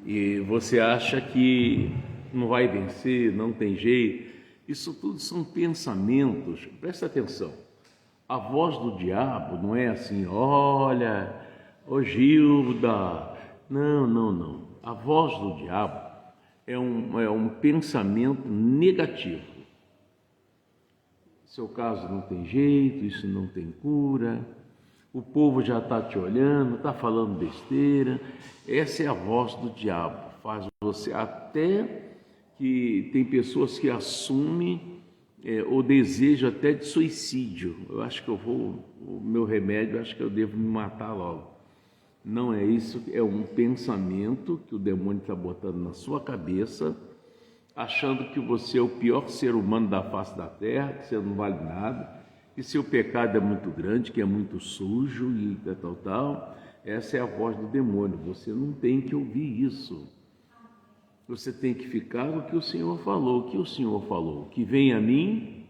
e você acha que não vai vencer, não tem jeito. Isso tudo são pensamentos. Presta atenção. A voz do diabo não é assim, olha, ô Gilda. Não, não, não. A voz do diabo é um pensamento negativo. Seu caso não tem jeito, isso não tem cura, o povo já está te olhando, está falando besteira. Essa é a voz do diabo. Faz você, até que tem pessoas que assumem o desejo até de suicídio. Eu acho que o meu remédio, acho que eu devo me matar logo. Não é isso, é um pensamento que o demônio está botando na sua cabeça, achando que você é o pior ser humano da face da terra, que você não vale nada, que seu pecado é muito grande, que é muito sujo e tal. Essa é a voz do demônio. Você não tem que ouvir isso. Você tem que ficar no que o Senhor falou. O que o Senhor falou? Que vem a mim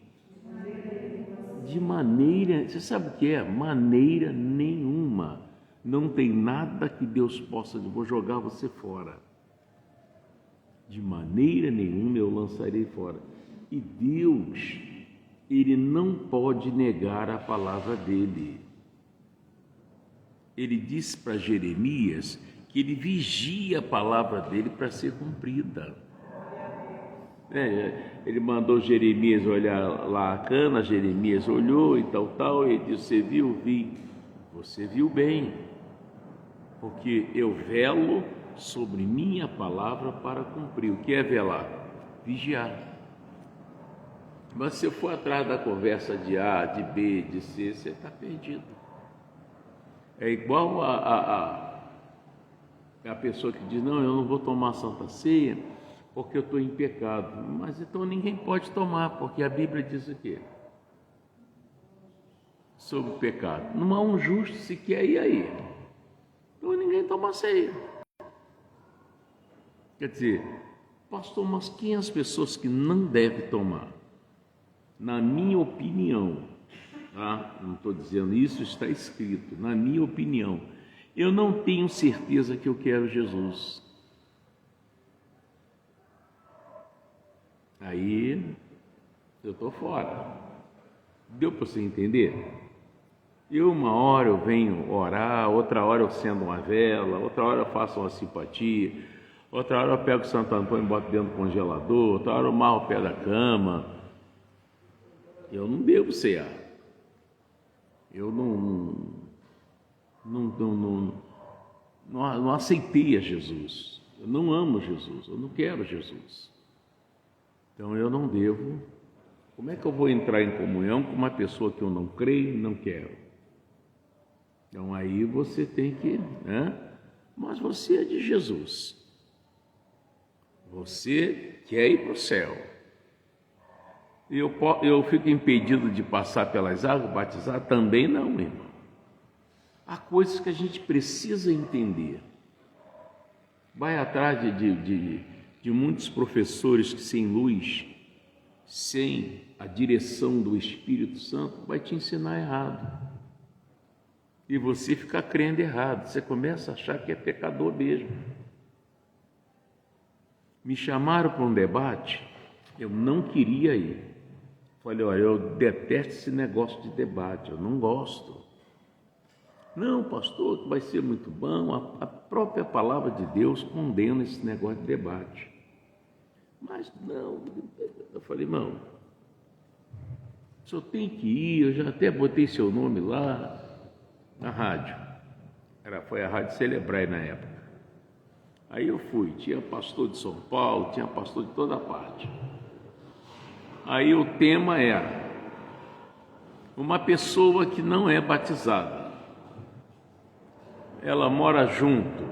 de maneira... Você sabe o que é? Maneira nenhuma. Não tem nada que Deus possa... Vou jogar você fora. De maneira nenhuma eu lançarei fora. E Deus, Ele não pode negar a palavra dEle. Ele disse para Jeremias que Ele vigia a palavra dEle para ser cumprida. Ele mandou Jeremias olhar lá a cana, Jeremias olhou e tal, e ele disse, você viu? Vi. Você viu bem, porque eu velo sobre minha palavra para cumprir. O que é velar? Vigiar. Mas se eu for atrás da conversa de A, de B, de C, você está perdido. É igual a pessoa que diz, não, eu não vou tomar a Santa Ceia porque eu estou em pecado. Mas então ninguém pode tomar, porque a Bíblia diz o quê? Sobre o pecado. Não há um justo sequer, e aí? Então ninguém toma ceia. Quer dizer, pastor, mas quem as pessoas que não devem tomar? Na minha opinião, tá? Não estou dizendo isso, está escrito, na minha opinião, eu não tenho certeza que eu quero Jesus. Aí eu estou fora. Deu para você entender? Uma hora eu venho orar, outra hora eu acendo uma vela, outra hora eu faço uma simpatia, outra hora eu pego o Santo Antônio e boto dentro do congelador, outra hora eu marro o pé da cama. Eu não devo cear. Eu não aceitei a Jesus. Eu não amo Jesus, eu não quero Jesus. Então eu não devo. Como é que eu vou entrar em comunhão com uma pessoa que eu não creio e não quero? Então aí você tem que, Mas você é de Jesus. Você quer ir para o céu. Eu fico impedido de passar pelas águas, batizar? Também não, irmão. Há coisas que a gente precisa entender. Vai atrás de muitos professores que sem luz, sem a direção do Espírito Santo, vai te ensinar errado. E você fica crendo errado. Você começa a achar que é pecador mesmo. Me chamaram para um debate, eu não queria ir. Falei, olha, eu detesto esse negócio de debate, eu não gosto. Não, pastor, vai ser muito bom. A própria palavra de Deus condena esse negócio de debate. Mas não, eu falei, irmão, o senhor tem que ir, eu já até botei seu nome lá na rádio. Foi a Rádio Celebrai na época. Aí eu fui, tinha pastor de São Paulo, tinha pastor de toda parte. Aí o tema era uma pessoa que não é batizada. Ela mora junto.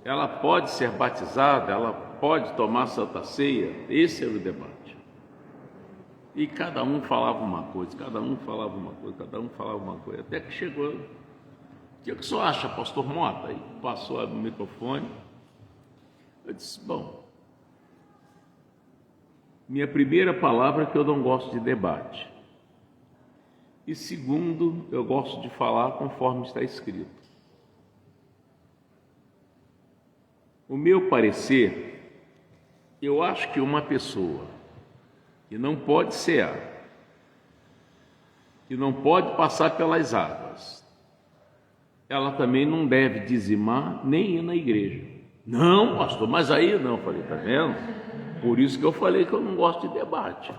Ela pode ser batizada, ela pode tomar Santa Ceia. Esse era o debate. E cada um falava uma coisa, cada um falava uma coisa, até que chegou. O que o senhor acha, pastor Mota? Aí passou o microfone. Eu disse, bom, minha primeira palavra é que eu não gosto de debate. E segundo, eu gosto de falar conforme está escrito. O meu parecer, eu acho que uma pessoa que não pode cear, que não pode passar pelas águas, ela também não deve dizimar nem ir na igreja. Não, pastor, mas aí não. Eu falei, tá vendo? Por isso que eu falei que eu não gosto de debate.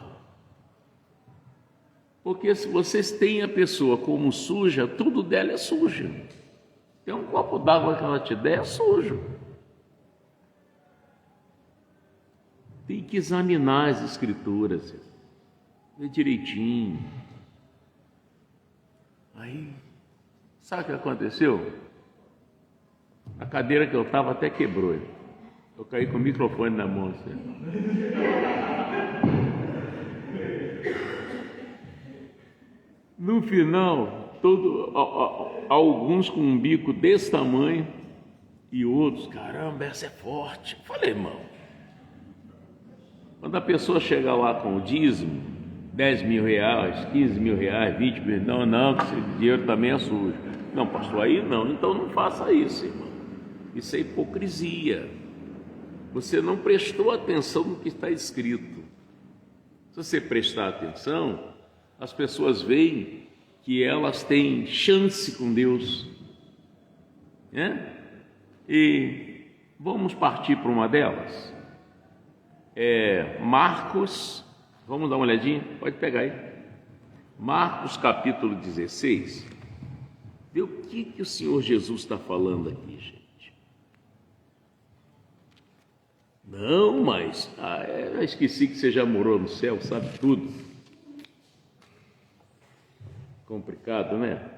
Porque se vocês têm a pessoa como suja, tudo dela é sujo. Tem um copo d'água que ela te der, é sujo. Tem que examinar as escrituras, ver direitinho. Aí, sabe o que aconteceu? A cadeira que eu estava até quebrou. Eu caí com o microfone na mão. Assim. No final, alguns com um bico desse tamanho e outros, caramba, essa é forte. Eu falei, irmão, quando a pessoa chega lá com o dízimo, 10 mil reais, 15 mil reais, 20 mil, não, que esse dinheiro também é sujo. Não, pastor, aí não, então não faça isso, irmão. Isso é hipocrisia. Você não prestou atenção no que está escrito. Se você prestar atenção, as pessoas veem que elas têm chance com Deus, né? E vamos partir para uma delas. Marcos, vamos dar uma olhadinha? Pode pegar aí. Marcos capítulo 16. Vê o que o Senhor Jesus está falando aqui, gente. Não, mas eu esqueci que você já morou no céu, sabe tudo. Complicado, né?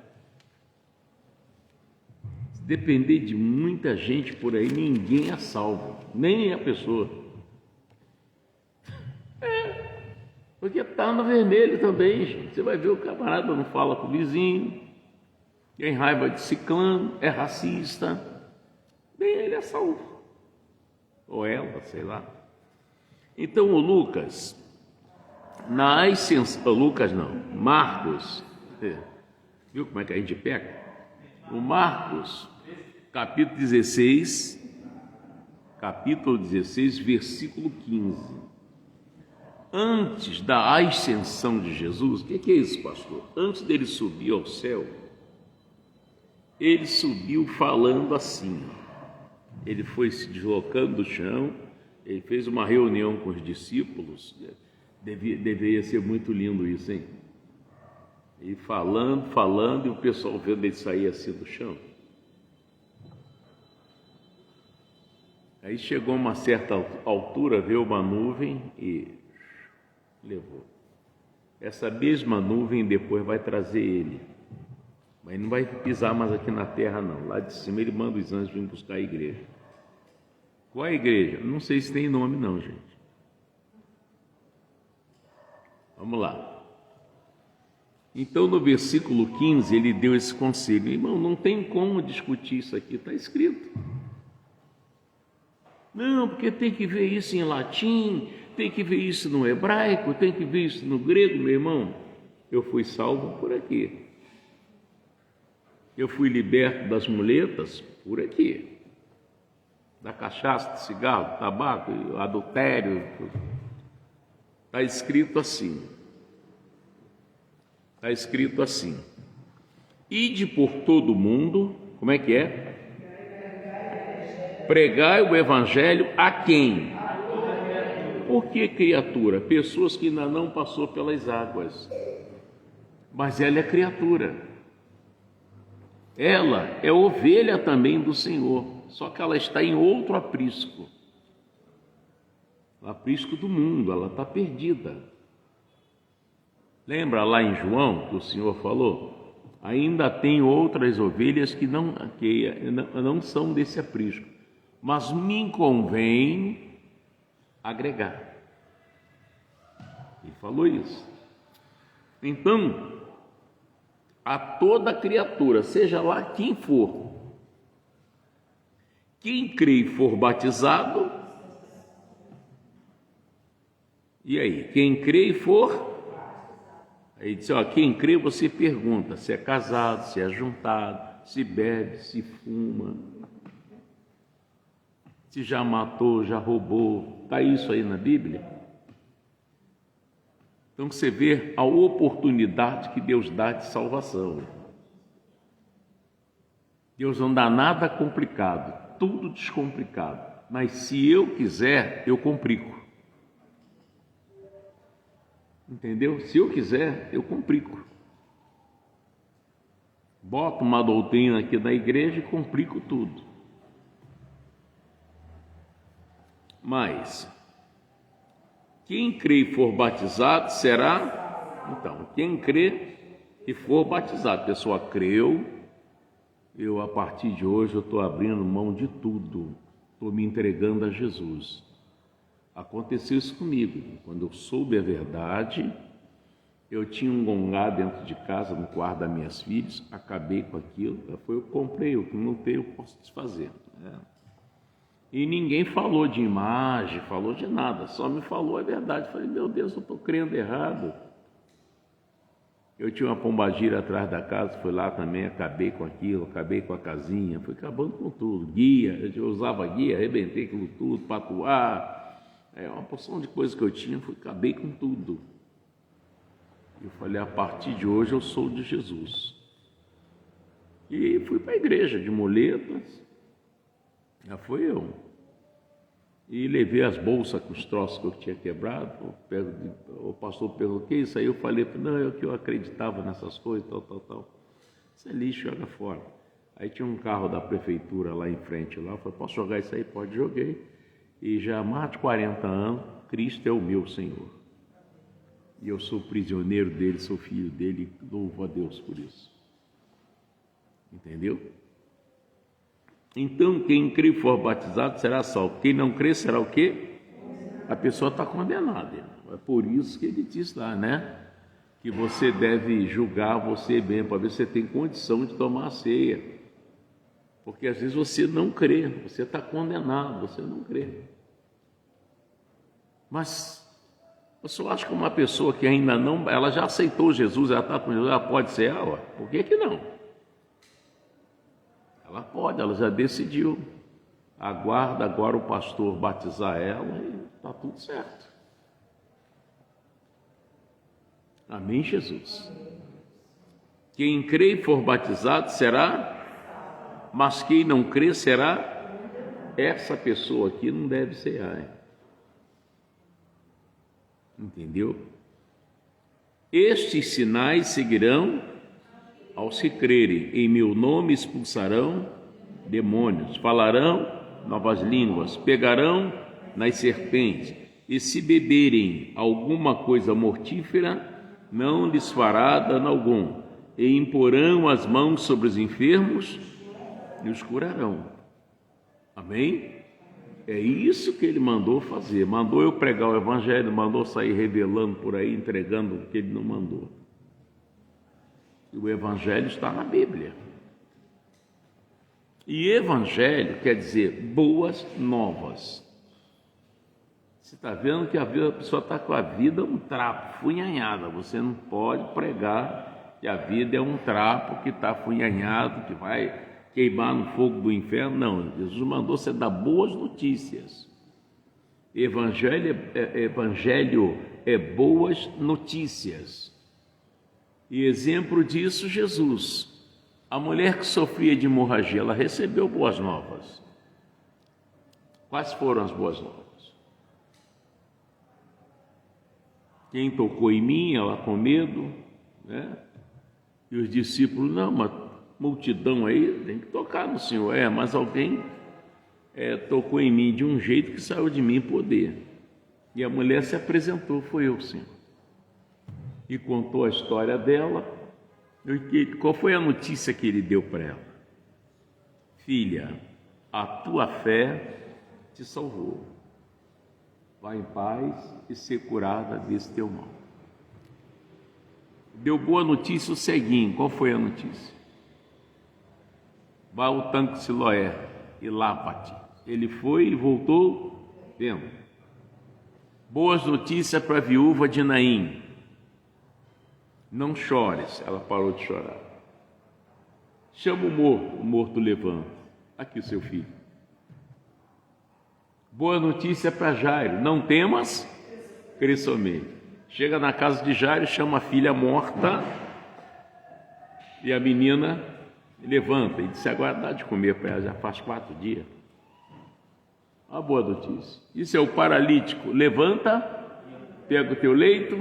Se depender de muita gente por aí, ninguém é salvo, nem a pessoa. Porque está no vermelho também, gente. Você vai ver, o camarada não fala com o vizinho, tem raiva de ciclano, é racista, nem ele é salvo. Ou ela, sei lá. Então o Lucas, na ascensão, Marcos, viu como é que a gente pega? O Marcos, capítulo 16, versículo 15. Antes da ascensão de Jesus, o que é isso, pastor? Antes dele subir ao céu, ele subiu falando assim. Ele foi se deslocando do chão, ele fez uma reunião com os discípulos. Deveria ser muito lindo isso, hein? E falando, e o pessoal vendo ele sair assim do chão. Aí chegou a uma certa altura, veio uma nuvem e levou. Essa mesma nuvem depois vai trazer ele, mas não vai pisar mais aqui na terra não. Lá de cima ele manda os anjos vir buscar a igreja. Qual é a igreja? Não sei se tem nome não, gente. Vamos lá. Então no versículo 15 ele deu esse conselho. Irmão, não tem como discutir isso aqui, está escrito. Não, porque tem que ver isso em latim, tem que ver isso no hebraico, tem que ver isso no grego, meu irmão. Eu fui salvo por aqui. Eu fui liberto das muletas por aqui. Da cachaça, do cigarro, do tabaco, do adultério. Está escrito assim. Está escrito assim. Ide por todo o mundo, como é que é? Pregai o evangelho a quem? Por que criatura? Pessoas que ainda não passou pelas águas. Mas ela é criatura. Ela é ovelha também do Senhor, só que ela está em outro aprisco. O aprisco do mundo, ela está perdida. Lembra lá em João que o Senhor falou? Ainda tem outras ovelhas que não são desse aprisco, mas me convém agregar. Ele falou isso. Então, a toda criatura, seja lá quem for, quem crê e for batizado, e aí, quem crê e for, aí diz, quem crê, você pergunta se é casado, se é juntado, se bebe, se fuma. Se já matou, já roubou, está isso aí na Bíblia? Então você vê a oportunidade que Deus dá de salvação. Deus não dá nada complicado, tudo descomplicado. Mas se eu quiser, eu complico. Entendeu? Se eu quiser, eu complico. Boto uma doutrina aqui da igreja e complico tudo. Mas quem crê e for batizado será... Então, quem crê e for batizado, a pessoa creu, eu a partir de hoje eu estou abrindo mão de tudo, estou me entregando a Jesus. Aconteceu isso comigo, quando eu soube a verdade, eu tinha um gongá dentro de casa, no quarto das minhas filhas, acabei com aquilo, eu comprei, o que não tenho eu posso desfazer, né? E ninguém falou de imagem, falou de nada, só me falou a verdade. Falei, meu Deus, eu estou crendo errado. Eu tinha uma pombagira atrás da casa, fui lá também, acabei com aquilo, acabei com a casinha, fui acabando com tudo. Guia, eu usava guia, arrebentei aquilo tudo, patuar, uma porção de coisas que eu tinha, acabei com tudo. Eu falei, a partir de hoje eu sou de Jesus. E fui para a igreja de muletas. Já fui eu. E levei as bolsas com os troços que eu tinha quebrado. O pastor perguntou, o que é isso aí? Eu falei, não, eu acreditava nessas coisas, tal. Isso é lixo, joga fora. Aí tinha um carro da prefeitura lá em frente, lá. Eu falei, posso jogar isso aí? Pode, joguei. E já há mais de 40 anos, Cristo é o meu Senhor. E eu sou prisioneiro dele, sou filho dele, louvo a Deus por isso. Entendeu? Então, quem crê e for batizado será salvo. Quem não crê será o quê? A pessoa está condenada. É por isso que ele diz lá, né? Que você deve julgar você bem, para ver se você tem condição de tomar a ceia. Porque às vezes você não crê, você está condenado, você não crê. Mas eu só acho que uma pessoa que ainda não, ela já aceitou Jesus, ela está com Jesus, ela pode ser ela? Por que não? Ela pode, ela já decidiu. Aguarda agora o pastor batizar ela e está tudo certo. Amém, Jesus? Quem crê e for batizado será, mas quem não crê será, essa pessoa aqui não deve ser ai. Entendeu? Estes sinais seguirão aos que crerem, em meu nome expulsarão demônios, falarão novas línguas, pegarão nas serpentes, e se beberem alguma coisa mortífera, não lhes fará dano algum, e imporão as mãos sobre os enfermos e os curarão. Amém? É isso que ele mandou fazer, mandou eu pregar o evangelho, mandou sair revelando por aí, entregando o que ele não mandou. O evangelho está na Bíblia. E evangelho quer dizer boas novas. Você está vendo que a pessoa está com a vida um trapo, funhanhada. Você não pode pregar que a vida é um trapo que está funhanhado, que vai queimar no fogo do inferno. Não, Jesus mandou você dar boas notícias. Evangelho é boas notícias. E exemplo disso, Jesus. A mulher que sofria de hemorragia, ela recebeu boas novas. Quais foram as boas novas? Quem tocou em mim, ela com medo, né? E os discípulos, não, mas multidão aí, tem que tocar no Senhor. Mas alguém tocou em mim de um jeito que saiu de mim poder. E a mulher se apresentou, foi eu, Senhor. E contou a história dela. Qual foi a notícia que ele deu para ela? Filha, a tua fé te salvou. Vá em paz e ser curada desse teu mal. Deu boa notícia o ceguinho. Qual foi a notícia? Vá ao tanque Siloé e lava-te. Ele foi e voltou vendo. Boas notícias para a viúva de Naim. Não chores, ela parou de chorar. Chama o morto levanta. Aqui o seu filho. Boa notícia para Jairo: não temas, crê somente. Chega na casa de Jairo, chama a filha morta e a menina levanta e disse: agora dá de comer para ela, já faz 4 dias. Uma boa notícia. Isso é o paralítico: levanta, pega o teu leito.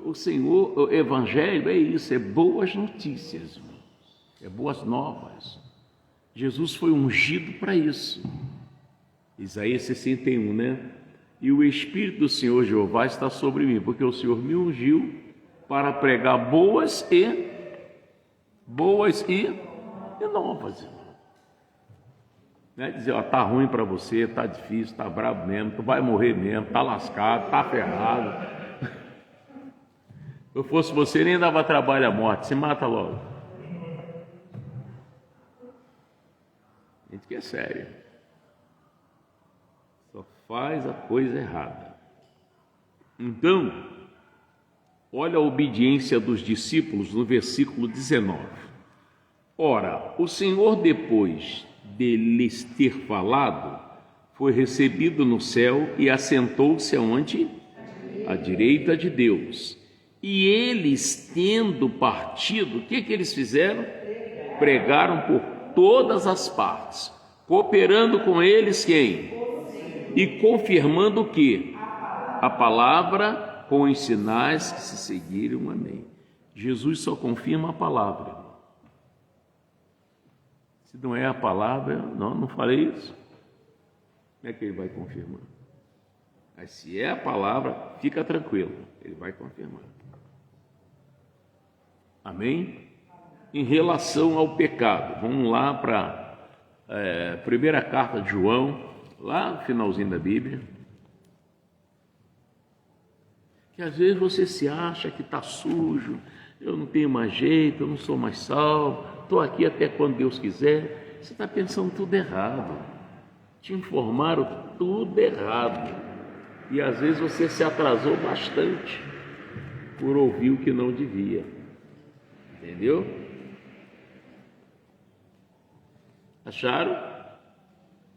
O Senhor, o Evangelho é isso, é boas notícias, irmãos. É boas novas. Jesus foi ungido para isso. Isaías 61, né? E o Espírito do Senhor Jeová está sobre mim, porque o Senhor me ungiu para pregar boas e novas, irmão. Né? Dizer, ó, tá ruim para você, tá difícil, tá bravo mesmo, tu vai morrer mesmo, tá lascado, tá ferrado. Se eu fosse você, nem dava trabalho à morte, se mata logo. A gente que é sério. Só faz a coisa errada. Então, olha a obediência dos discípulos no versículo 19. Ora, o Senhor, depois de lhes ter falado, foi recebido no céu e assentou-se aonde? À direita de Deus. E eles, tendo partido, o que eles fizeram? Pregaram por todas as partes, cooperando com eles quem? E confirmando o quê? A palavra com os sinais que se seguiram. Amém. Jesus só confirma a palavra. Se não é a palavra, não falei isso. Como é que ele vai confirmar? Mas se é a palavra, fica tranquilo, ele vai confirmar. Amém? Em relação ao pecado, vamos lá para a primeira carta de João, lá no finalzinho da Bíblia. Que às vezes você se acha que está sujo, eu não tenho mais jeito, eu não sou mais salvo, estou aqui até quando Deus quiser. Você está pensando tudo errado. Te informaram tudo errado. E às vezes você se atrasou bastante por ouvir o que não devia. Entendeu? Acharam?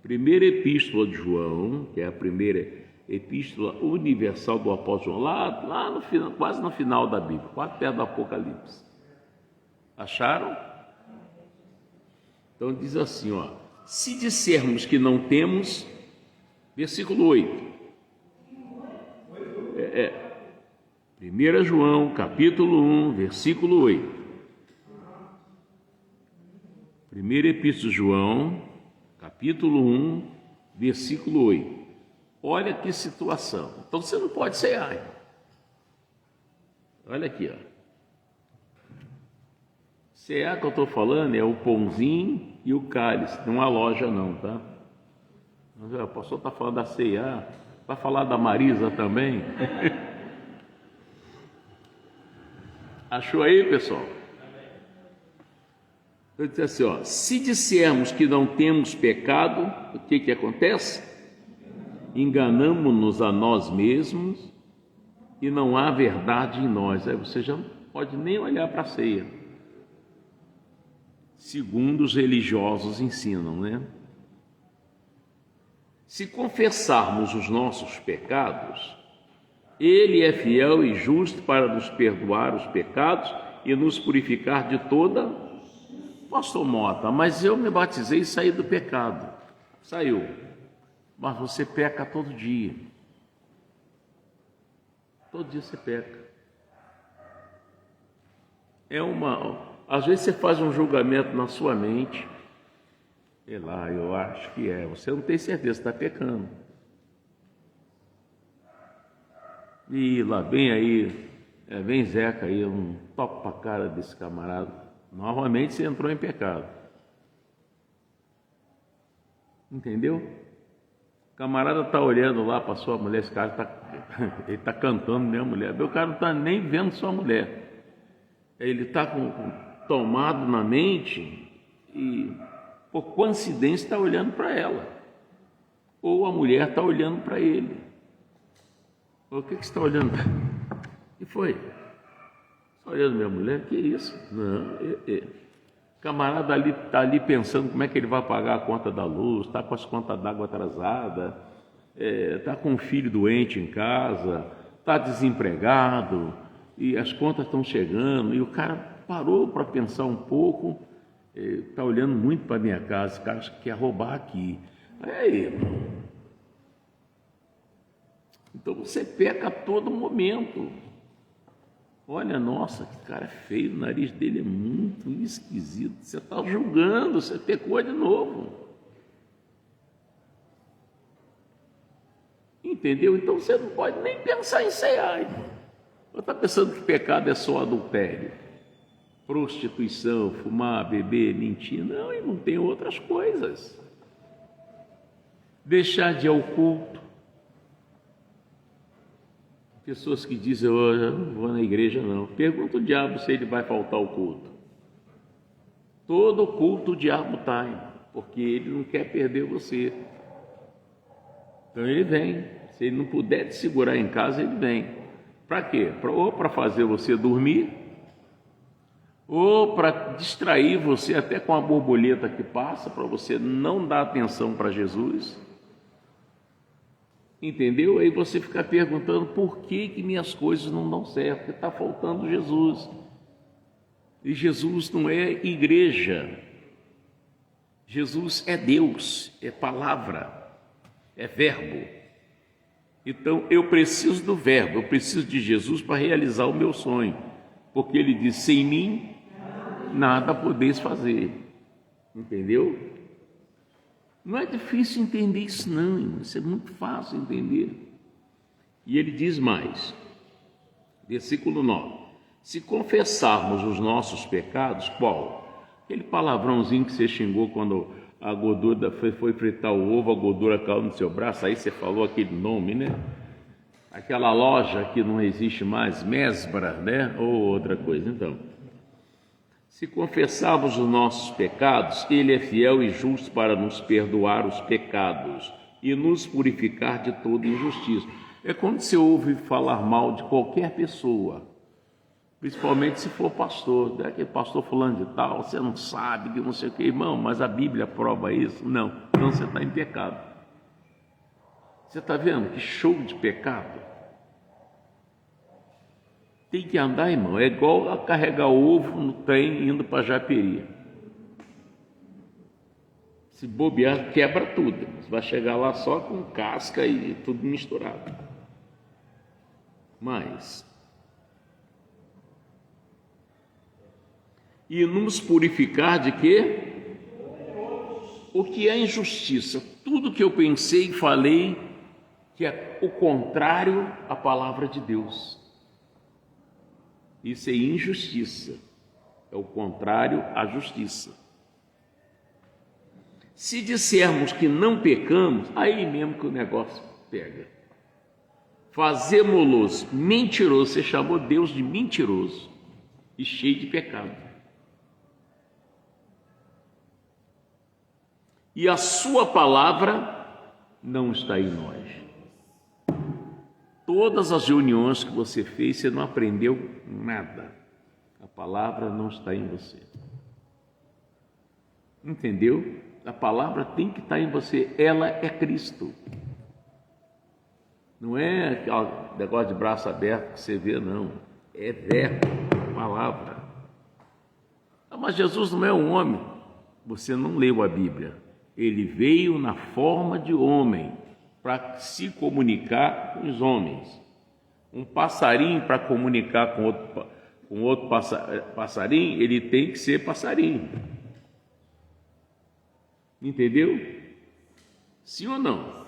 Primeira epístola de João, que é a primeira epístola universal do apóstolo João, lá no final, quase no final da Bíblia, quase perto do Apocalipse. Acharam? Então diz assim, ó: se dissermos que não temos, versículo 8. 1 João, capítulo 1, versículo 8. Primeira epístola de João, capítulo 1, versículo 8. Olha que situação. Então você não pode cear. Olha aqui, ó. Cear que eu estou falando é o pãozinho e o cálice, não a loja não, tá? Mas o pastor está falando da ceia, vai falar da Marisa também? Achou aí, pessoal? Eu disse assim, ó: se dissermos que não temos pecado, o que acontece? Enganamo-nos a nós mesmos e não há verdade em nós. Aí você já não pode nem olhar para a ceia, segundo os religiosos ensinam, né? Se confessarmos os nossos pecados, Ele é fiel e justo para nos perdoar os pecados e nos purificar de toda... Pastor Mota, mas eu me batizei e saí do pecado. Saiu. Mas você peca todo dia. Todo dia você peca. Às vezes você faz um julgamento na sua mente. Sei lá, eu acho que é. Você não tem certeza, está pecando. E lá vem aí, vem Zeca aí, um topa a cara desse camarada. Novamente você entrou em pecado. Entendeu? O camarada está olhando lá para sua mulher, esse cara ele está cantando minha mulher. O cara não está nem vendo sua mulher. Ele está tomado na mente e, por coincidência, está olhando para ela. Ou a mulher está olhando para ele. O que você está olhando? O que foi? Está olhando minha mulher? Que isso? Não, camarada ali está ali pensando como é que ele vai pagar a conta da luz, está com as contas d'água atrasadas, está com um filho doente em casa, está desempregado e as contas estão chegando e o cara parou para pensar um pouco, está olhando muito para a minha casa, esse cara acha que quer roubar aqui. Aí, irmão, então você peca a todo momento. Olha, nossa, que cara feio, o nariz dele é muito esquisito. Você está julgando, você pecou de novo. Entendeu? Então você não pode nem pensar em cear. Você está pensando que pecado é só adultério, prostituição, fumar, beber, mentir. Não, irmão, tem outras coisas. Deixar de ir ao culto. Pessoas que dizem, eu não vou na igreja não. Pergunta o diabo se ele vai faltar ao culto. Todo culto o diabo está, porque ele não quer perder você. Então ele vem. Se ele não puder te segurar em casa, ele vem. Para quê? Ou para fazer você dormir, ou para distrair você até com a borboleta que passa, para você não dar atenção para Jesus. Entendeu? Aí você fica perguntando por que minhas coisas não dão certo, porque está faltando Jesus. E Jesus não é igreja. Jesus é Deus, é palavra, é verbo. Então eu preciso do verbo, eu preciso de Jesus para realizar o meu sonho. Porque ele diz, sem mim, nada podeis fazer. Entendeu? Não é difícil entender isso não, irmão. Isso é muito fácil entender. E ele diz mais, versículo 9, se confessarmos os nossos pecados, qual? Aquele palavrãozinho que você xingou quando a gordura foi fritar o ovo, a gordura caiu no seu braço, aí você falou aquele nome, né? Aquela loja que não existe mais, Mesbra, né? Ou outra coisa, então. Se confessarmos os nossos pecados, ele é fiel e justo para nos perdoar os pecados e nos purificar de toda injustiça. É quando você ouve falar mal de qualquer pessoa, principalmente se for pastor, né? Que pastor fulano de tal, você não sabe, que não sei o que, irmão, mas a Bíblia prova isso? Não, então você está em pecado. Você está vendo que show de pecado? Tem que andar, irmão, é igual a carregar ovo no trem indo para Japeri. Se bobear, quebra tudo. Você vai chegar lá só com casca e tudo misturado. Mas, e nos purificar de quê? O que é injustiça? Tudo que eu pensei e falei que é o contrário à palavra de Deus. Isso é injustiça, é o contrário à justiça. Se dissermos que não pecamos, aí mesmo que o negócio pega. Fazemos-los mentirosos, você chamou Deus de mentiroso e cheio de pecado. E a sua palavra não está em nós. Todas as reuniões que você fez, você não aprendeu nada. A palavra não está em você. Entendeu? A palavra tem que estar em você. Ela é Cristo. Não é aquele negócio de braço aberto que você vê, não. É verbo, palavra. Ah, mas Jesus não é um homem. Você não leu a Bíblia. Ele veio na forma de homem, para se comunicar com os homens. Um passarinho para comunicar com outro passarinho, ele tem que ser passarinho. Entendeu? Sim ou não?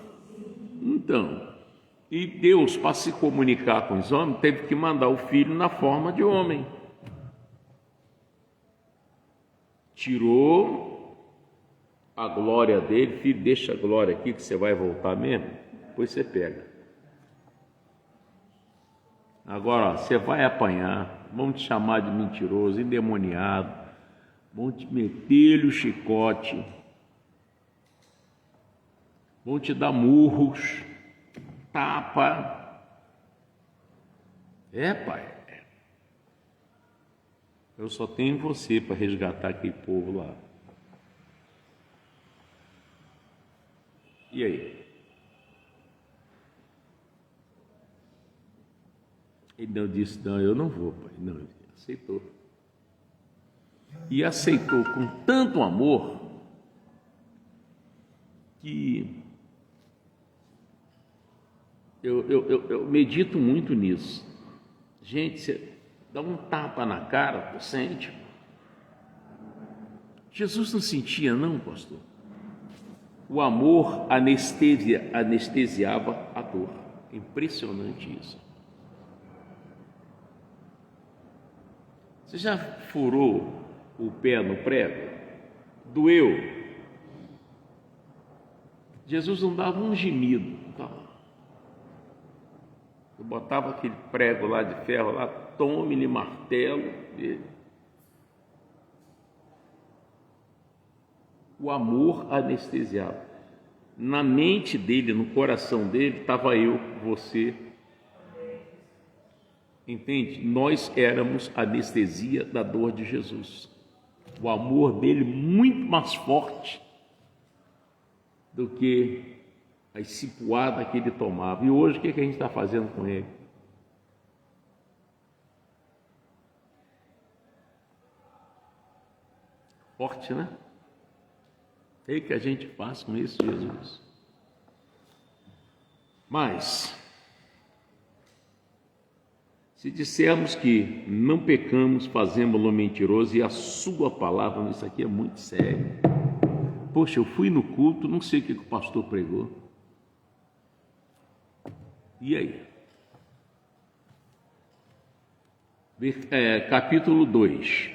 Então, e Deus, para se comunicar com os homens, teve que mandar o Filho na forma de homem. Tirou a glória dele, filho, deixa a glória aqui que você vai voltar mesmo, depois você pega. Agora, ó, você vai apanhar, vão te chamar de mentiroso, endemoniado, vão te meter o chicote, vão te dar murros, tapa. É, pai. Eu só tenho você para resgatar aquele povo lá. E aí? Ele não disse, não, eu não vou, pai. Não, ele aceitou. E aceitou com tanto amor que eu medito muito nisso. Gente, você dá um tapa na cara, tu sente. Jesus não sentia, não, pastor. O amor anestesiava a dor. Impressionante isso. Você já furou o pé no prego? Doeu? Jesus não dava um gemido. Eu botava aquele prego lá de ferro, lá, tome-lhe martelo. O amor anestesiava. Na mente dele, no coração dele, estava eu, você. Entende? Nós éramos a anestesia da dor de Jesus. O amor dele muito mais forte do que a cipuada que ele tomava. E hoje o que a gente está fazendo com ele? Forte, né? O que a gente faz com esse Jesus? Mas, se dissermos que não pecamos, fazemos-lo mentiroso, e a sua palavra, isso aqui é muito sério. Poxa, eu fui no culto, não sei o que o pastor pregou. E aí? Capítulo 2.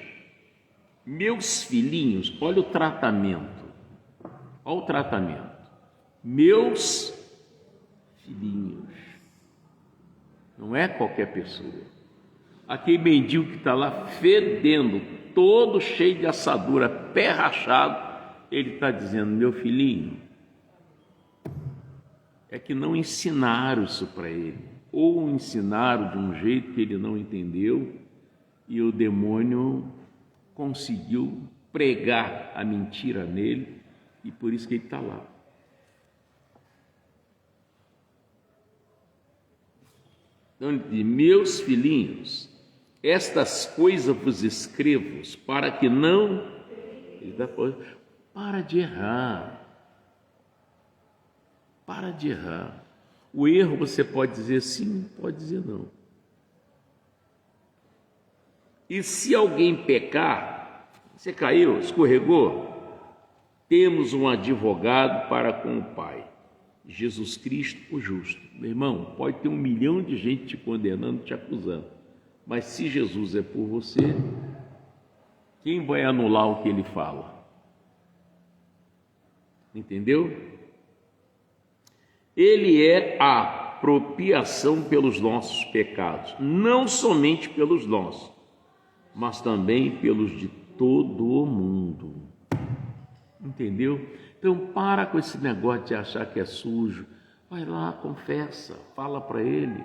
Meus filhinhos, olha o tratamento. Olha o tratamento. Meus filhinhos. Não é qualquer pessoa. Aquele mendigo que está lá fedendo, todo cheio de assadura, pé rachado, ele está dizendo, meu filhinho. É que não ensinaram isso para ele, ou ensinaram de um jeito que ele não entendeu, e o demônio conseguiu pregar a mentira nele, e por isso que ele está lá. Então ele diz, meus filhinhos, estas coisas vos escrevo para que não... Para de errar. Para de errar. O erro você pode dizer sim, pode dizer não. E se alguém pecar, você caiu, escorregou, temos um advogado para com o Pai, Jesus Cristo, o justo. Meu irmão, pode ter 1 milhão de gente te condenando, te acusando, mas se Jesus é por você, quem vai anular o que ele fala? Entendeu? Ele é a propiação pelos nossos pecados, não somente pelos nossos, mas também pelos de todo o mundo. Entendeu? Então para com esse negócio de achar que é sujo. Vai lá, confessa, fala para ele,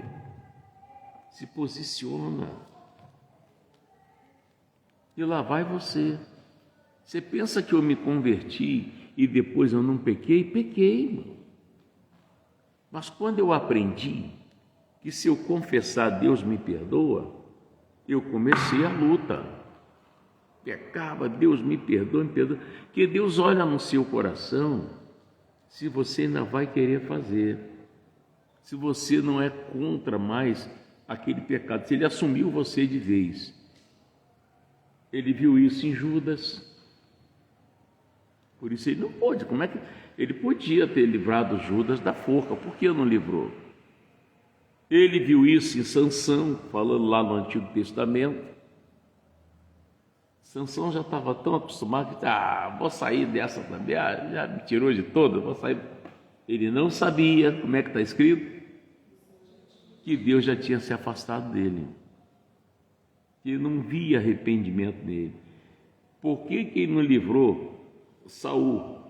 se posiciona. E lá vai você. Você pensa que eu me converti e depois eu não pequei? Pequei, irmão. Mas quando eu aprendi que se eu confessar, Deus me perdoa, eu comecei a luta. Pecava, Deus me perdoa, me perdoa. Porque Deus olha no seu coração se você ainda vai querer fazer. Se você não é contra mais aquele pecado. Se ele assumiu você de vez. Ele viu isso em Judas. Por isso ele não pôde. Como é que ele podia ter livrado Judas da forca? Por que não livrou? Ele viu isso em Sansão, falando lá no Antigo Testamento. Sansão já estava tão acostumado que vou sair dessa também, já me tirou de toda, vou sair. Ele não sabia, como é que está escrito? Que Deus já tinha se afastado dele. Que não via arrependimento nele. Por que ele não livrou Saul?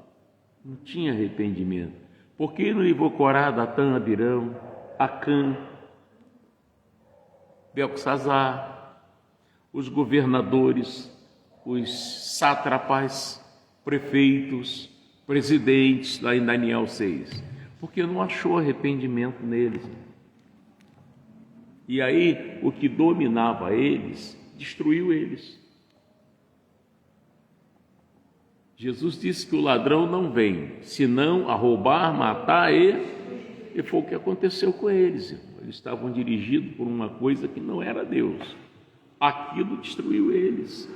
Não tinha arrependimento. Por que ele não livrou Corá, Datã, Abirão, Acã, Beltesazar? os governadores, os sátrapas, prefeitos, presidentes, lá em Daniel 6, porque não achou arrependimento neles. E aí o que dominava eles, destruiu eles. Jesus disse que o ladrão não vem, senão a roubar, matar e foi o que aconteceu com eles. Eles estavam dirigidos por uma coisa que não era Deus. Aquilo destruiu eles.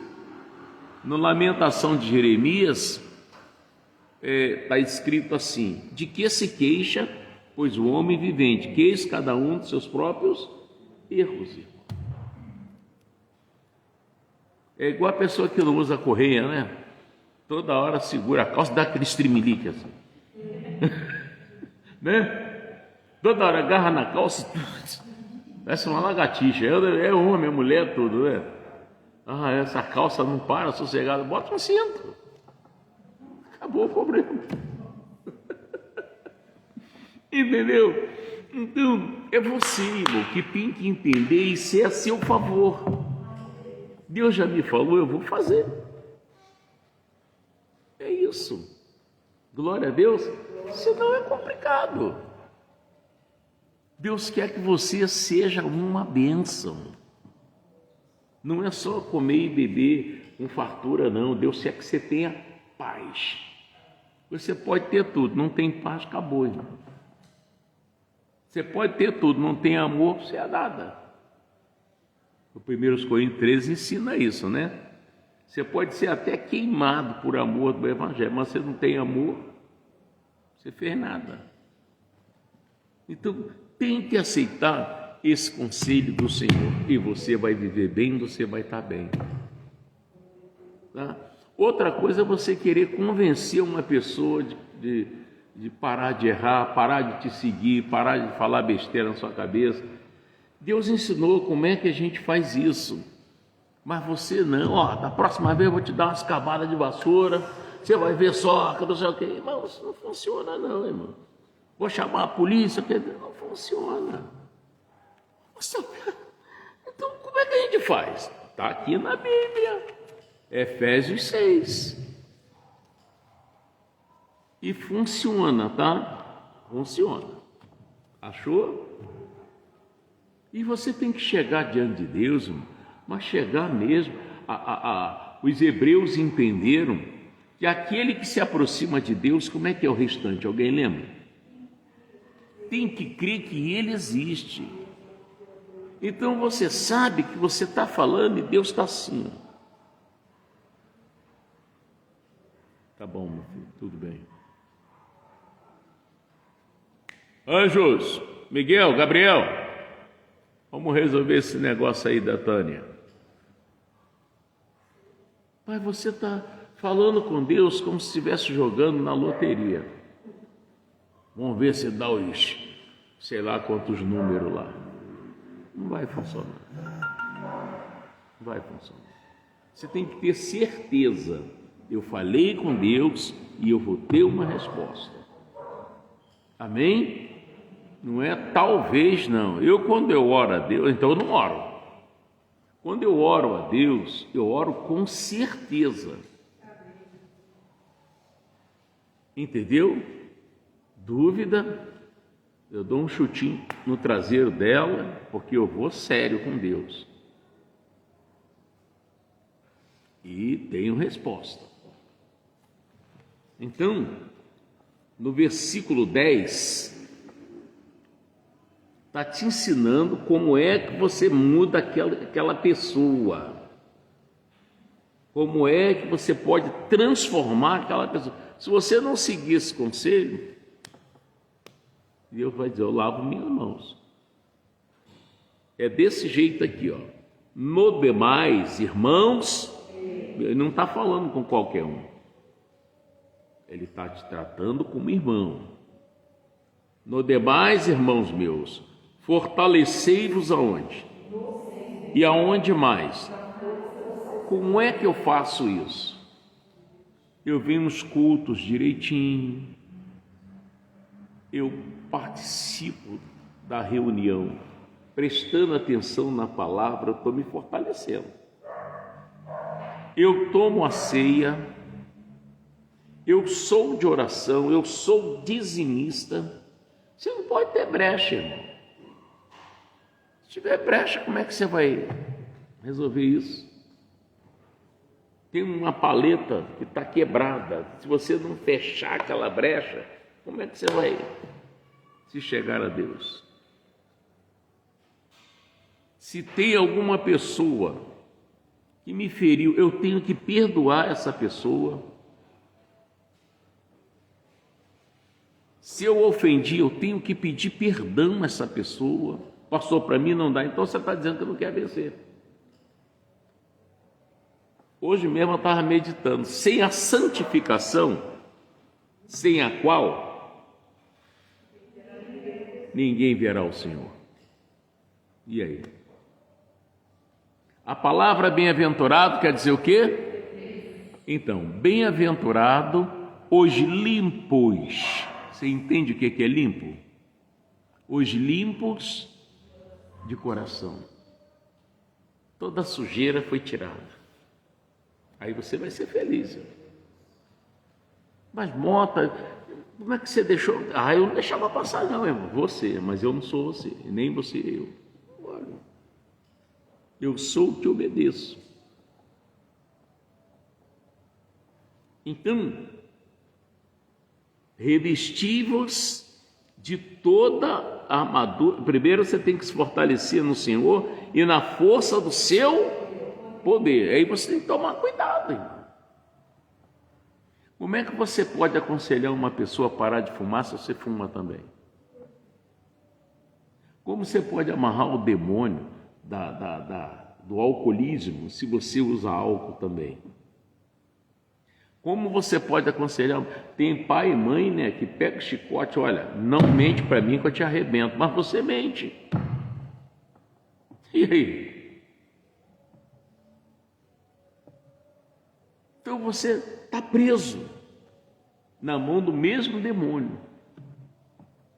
Na Lamentação de Jeremias, está escrito assim: de que se queixa, pois o homem vivente, queixa cada um de seus próprios erros. É igual a pessoa que não usa correia, né? Toda hora segura a calça, dá aquele estremelique assim. Né? Toda hora agarra na calça, parece uma lagartixa. É homem, é mulher, tudo, né? Ah, essa calça não para, sossegada. Bota um cinto. Acabou o problema. Entendeu? Então, é você, irmão, que tem que entender e ser a seu favor. Deus já me falou, eu vou fazer. É isso. Glória a Deus. Senão é complicado. Deus quer que você seja uma bênção. Não é só comer e beber com fartura, não. Deus quer que você tenha paz. Você pode ter tudo, não tem paz, acabou, irmão. Você pode ter tudo, não tem amor, você é nada. O 1 Coríntios 13 ensina isso, né? Você pode ser até queimado por amor do Evangelho, mas você não tem amor, você fez nada. Então, tem que aceitar esse conselho do Senhor e você vai viver bem, você vai estar bem. Tá? Outra coisa é você querer convencer uma pessoa de parar de errar, parar de te seguir, parar de falar besteira na sua cabeça. Deus ensinou como é que a gente faz isso. Mas você não, da próxima vez eu vou te dar umas cavadas de vassoura, você vai ver só, que não sei o quê. Irmão, isso não funciona não, irmão. Vou chamar a polícia, não funciona. Nossa, então como é que a gente faz? Está aqui na Bíblia, Efésios 6. E funciona, tá? Funciona. Achou? E você tem que chegar diante de Deus, irmão, mas chegar mesmo. Os hebreus entenderam que aquele que se aproxima de Deus, como é que é o restante? Alguém lembra? Tem que crer que Ele existe. Então você sabe que você está falando e Deus está assim. Tá bom, meu filho, tudo bem. Anjos, Miguel, Gabriel, vamos resolver esse negócio aí da Tânia. Pai, você está falando com Deus como se estivesse jogando na loteria. Vamos ver se dá os, sei lá quantos números lá. Não vai funcionar. Não vai funcionar. Você tem que ter certeza. Eu falei com Deus e eu vou ter uma resposta. Amém? Não é talvez não. Quando eu oro a Deus, então eu não oro. Quando eu oro a Deus, eu oro com certeza. Entendeu? Dúvida, eu dou um chutinho no traseiro dela, porque eu vou sério com Deus. E tenho resposta. Então, no versículo 10, está te ensinando como é que você muda aquela pessoa. Como é que você pode transformar aquela pessoa. Se você não seguir esse conselho, Deus vai dizer, eu lavo minhas mãos. É desse jeito aqui, ó. No demais, irmãos, ele não está falando com qualquer um. Ele está te tratando como irmão. No demais, irmãos meus, fortalecei-vos aonde? E aonde mais? Como é que eu faço isso? Eu venho nos cultos direitinho, eu participo da reunião, prestando atenção na palavra, eu estou me fortalecendo. eu tomo a ceia, eu sou de oração, eu sou dizimista. Você não pode ter brecha, irmão. Se tiver brecha, como é que você vai resolver isso? Tem uma paleta que está quebrada. Se você não fechar aquela brecha, como é que você vai se chegar a Deus? Se tem alguma pessoa que me feriu, eu tenho que perdoar essa pessoa. Se eu ofendi, eu tenho que pedir perdão a essa pessoa. Pastor, para mim não dá, então você está dizendo que não quer vencer. Hoje mesmo eu estava meditando, sem a santificação, sem a qual ninguém verá o Senhor. E aí? A palavra bem-aventurado quer dizer o quê? Então, bem-aventurado os limpos. Você entende o que é limpo? Os limpos de coração. Toda a sujeira foi tirada. Aí você vai ser feliz. Mas Mota, como é que você deixou? Eu não deixava passar não, irmão. Você, mas eu não sou você, nem você eu. Olha, eu sou o que obedeço. Então, revesti-vos de toda a armadura. Primeiro você tem que se fortalecer no Senhor e na força do seu poder. Aí você tem que tomar cuidado, irmão. Como é que você pode aconselhar uma pessoa a parar de fumar se você fuma também? Como você pode amarrar o demônio do alcoolismo se você usa álcool também? Como você pode aconselhar? Tem pai e mãe, né, que pega o chicote, olha, não mente para mim que eu te arrebento, mas você mente. E aí? Então você está preso na mão do mesmo demônio.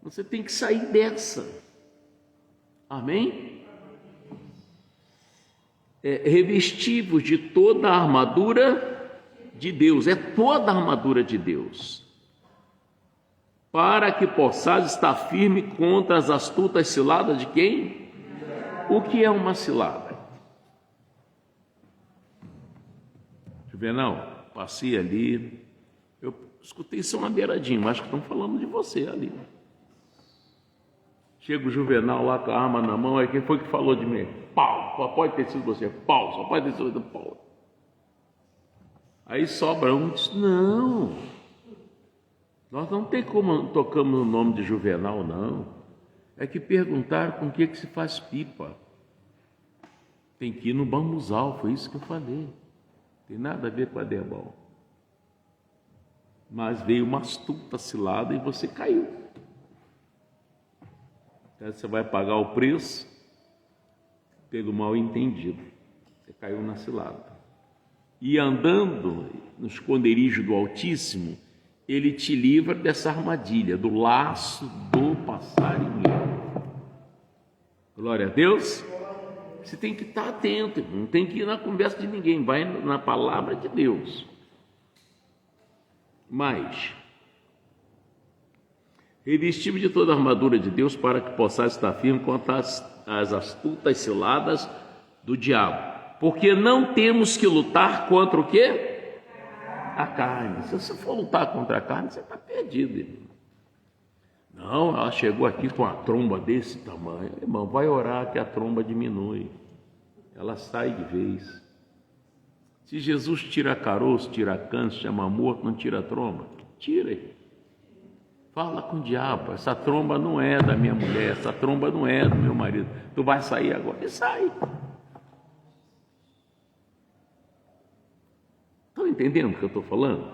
Você tem que sair dessa. Amém? Revesti-vos de toda a armadura de Deus, é toda a armadura de Deus, para que possais estar firme contra as astutas ciladas de quem? O que é uma cilada? Juvenal, passei ali, eu escutei só uma beiradinha, acho que estão falando de você ali. Chega o Juvenal lá com a arma na mão, aí quem foi que falou de mim? Paulo, só pode ter sido você, Paulo, só pode ter sido Paulo. Aí sobra um e diz, não, nós não tem como tocamos o nome de Juvenal, não. É que perguntaram com que se faz pipa. Tem que ir no bambuzal, foi isso que eu falei. Tem nada a ver com a Debal. Mas veio uma astuta cilada e você caiu. Então você vai pagar o preço pelo mal entendido. Você caiu na cilada. E andando no esconderijo do Altíssimo, ele te livra dessa armadilha, do laço do passarinheiro. Glória a Deus. Você tem que estar atento, não tem que ir na conversa de ninguém, vai na palavra de Deus. Mas, revesti-vos de toda a armadura de Deus para que possais estar firme contra as astutas ciladas do diabo. Porque não temos que lutar contra o quê? A carne. Se você for lutar contra a carne, você está perdido, irmão. Não, ela chegou aqui com a tromba desse tamanho. Irmão, vai orar que a tromba diminui. Ela sai de vez. Se Jesus tira caroço, tira câncer, chama morto, não tira tromba, tira. Fala com o diabo, essa tromba não é da minha mulher, essa tromba não é do meu marido. Tu vai sair agora? E sai. Estão entendendo o que eu estou falando?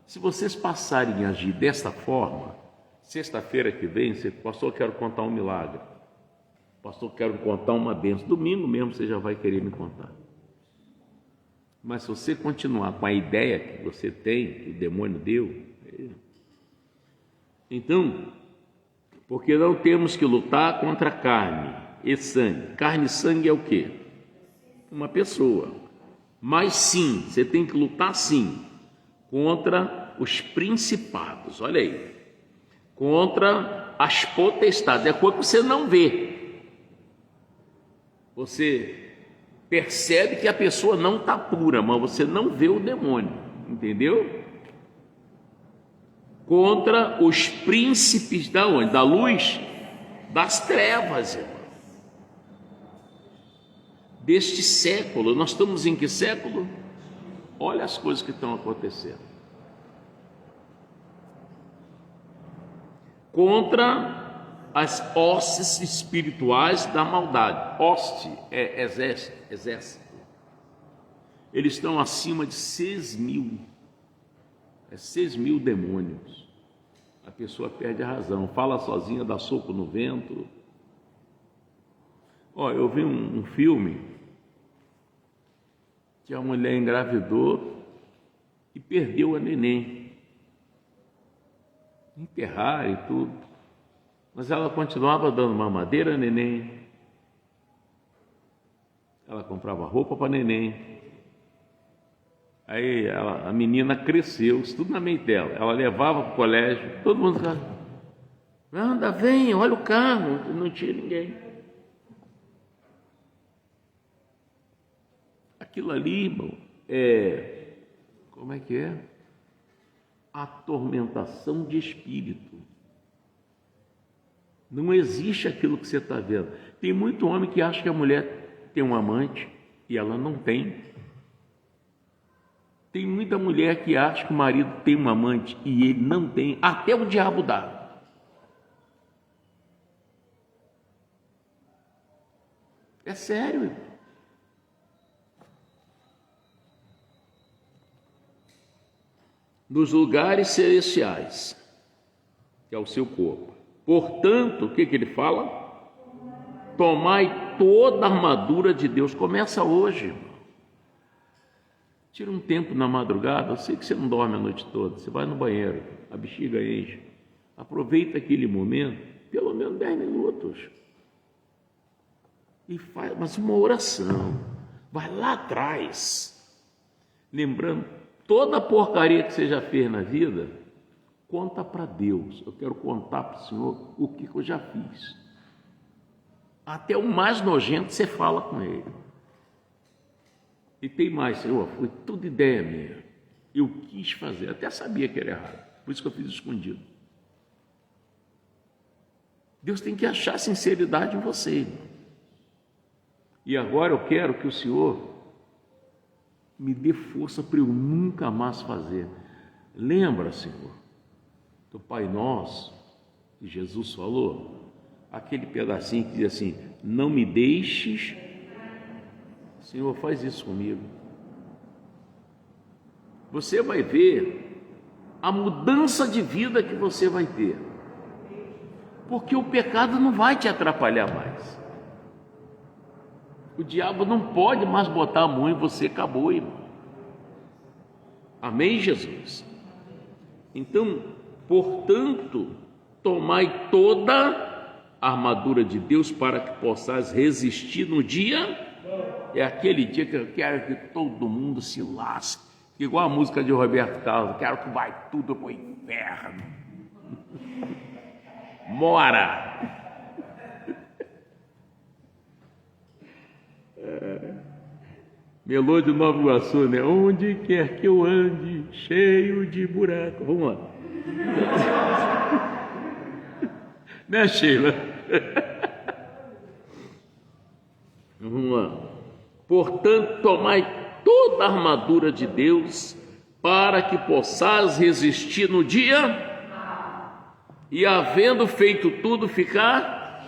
Se vocês passarem a agir desta forma, sexta-feira que vem, você, pastor, quero contar um milagre. Pastor, quero contar uma bênção. Domingo mesmo você já vai querer me contar. Mas se você continuar com a ideia que você tem, que o demônio deu, então, porque não temos que lutar contra carne e sangue. Carne e sangue é o quê? Uma pessoa. Mas sim, você tem que lutar sim contra os principados, olha aí, contra as potestades, é coisa que você não vê. Você percebe que a pessoa não está pura, mas você não vê o demônio, entendeu? Contra os príncipes da onde? Da luz, das trevas, irmão. Deste século. Nós estamos em que século? Olha as coisas que estão acontecendo. Contra as hostes espirituais da maldade. Hoste é exército. Eles estão acima de 6.000. É 6.000 demônios. A pessoa perde a razão, fala sozinha, dá soco no vento. Eu vi um filme que a mulher engravidou e perdeu a neném. Enterraram e tudo. Mas ela continuava dando mamadeira a neném. Ela comprava roupa para neném. Aí a menina cresceu, isso tudo na mente dela. Ela levava para o colégio, todo mundo ficava, anda, vem, olha o carro, não tinha ninguém. Aquilo ali, irmão, como é que é? Atormentação de espírito. Não existe aquilo que você está vendo. Tem muito homem que acha que a mulher tem um amante e ela não tem. Tem muita mulher que acha que o marido tem um amante e ele não tem, até o diabo dá. É sério, irmão. Nos lugares celestiais, que é o seu corpo. Portanto, o que ele fala? Tomai toda a armadura de Deus. Começa hoje, irmão. Tira um tempo na madrugada, eu sei que você não dorme a noite toda, você vai no banheiro, a bexiga enche. Aproveita aquele momento, pelo menos 10 minutos. E faz mas uma oração. Vai lá atrás. Lembrando, toda a porcaria que você já fez na vida, conta para Deus. Eu quero contar para o Senhor o que eu já fiz. Até o mais nojento você fala com Ele. E tem mais, Senhor, foi tudo ideia minha. Eu quis fazer, até sabia que era errado. Por isso que eu fiz escondido. Deus tem que achar sinceridade em você, irmão. E agora eu quero que o Senhor me dê força para eu nunca mais fazer. Lembra, Senhor, do Pai Nosso, que Jesus falou? Aquele pedacinho que diz assim, não me deixes... Senhor, faz isso comigo. Você vai ver a mudança de vida que você vai ter. Porque o pecado não vai te atrapalhar mais. O diabo não pode mais botar a mão em você, acabou, irmão. Amém, Jesus? Então, portanto, tomai toda a armadura de Deus para que possais resistir no dia... É aquele dia que eu quero que todo mundo se lasque, igual a música de Roberto Carlos, quero que vai tudo pro inferno. Mora! Melô de Nova Iguaçu, né? Onde quer que eu ande, cheio de buraco. Vamos lá. Né, Sheila? Vamos lá. Portanto, tomai toda a armadura de Deus para que possais resistir no dia e, havendo feito tudo, ficar.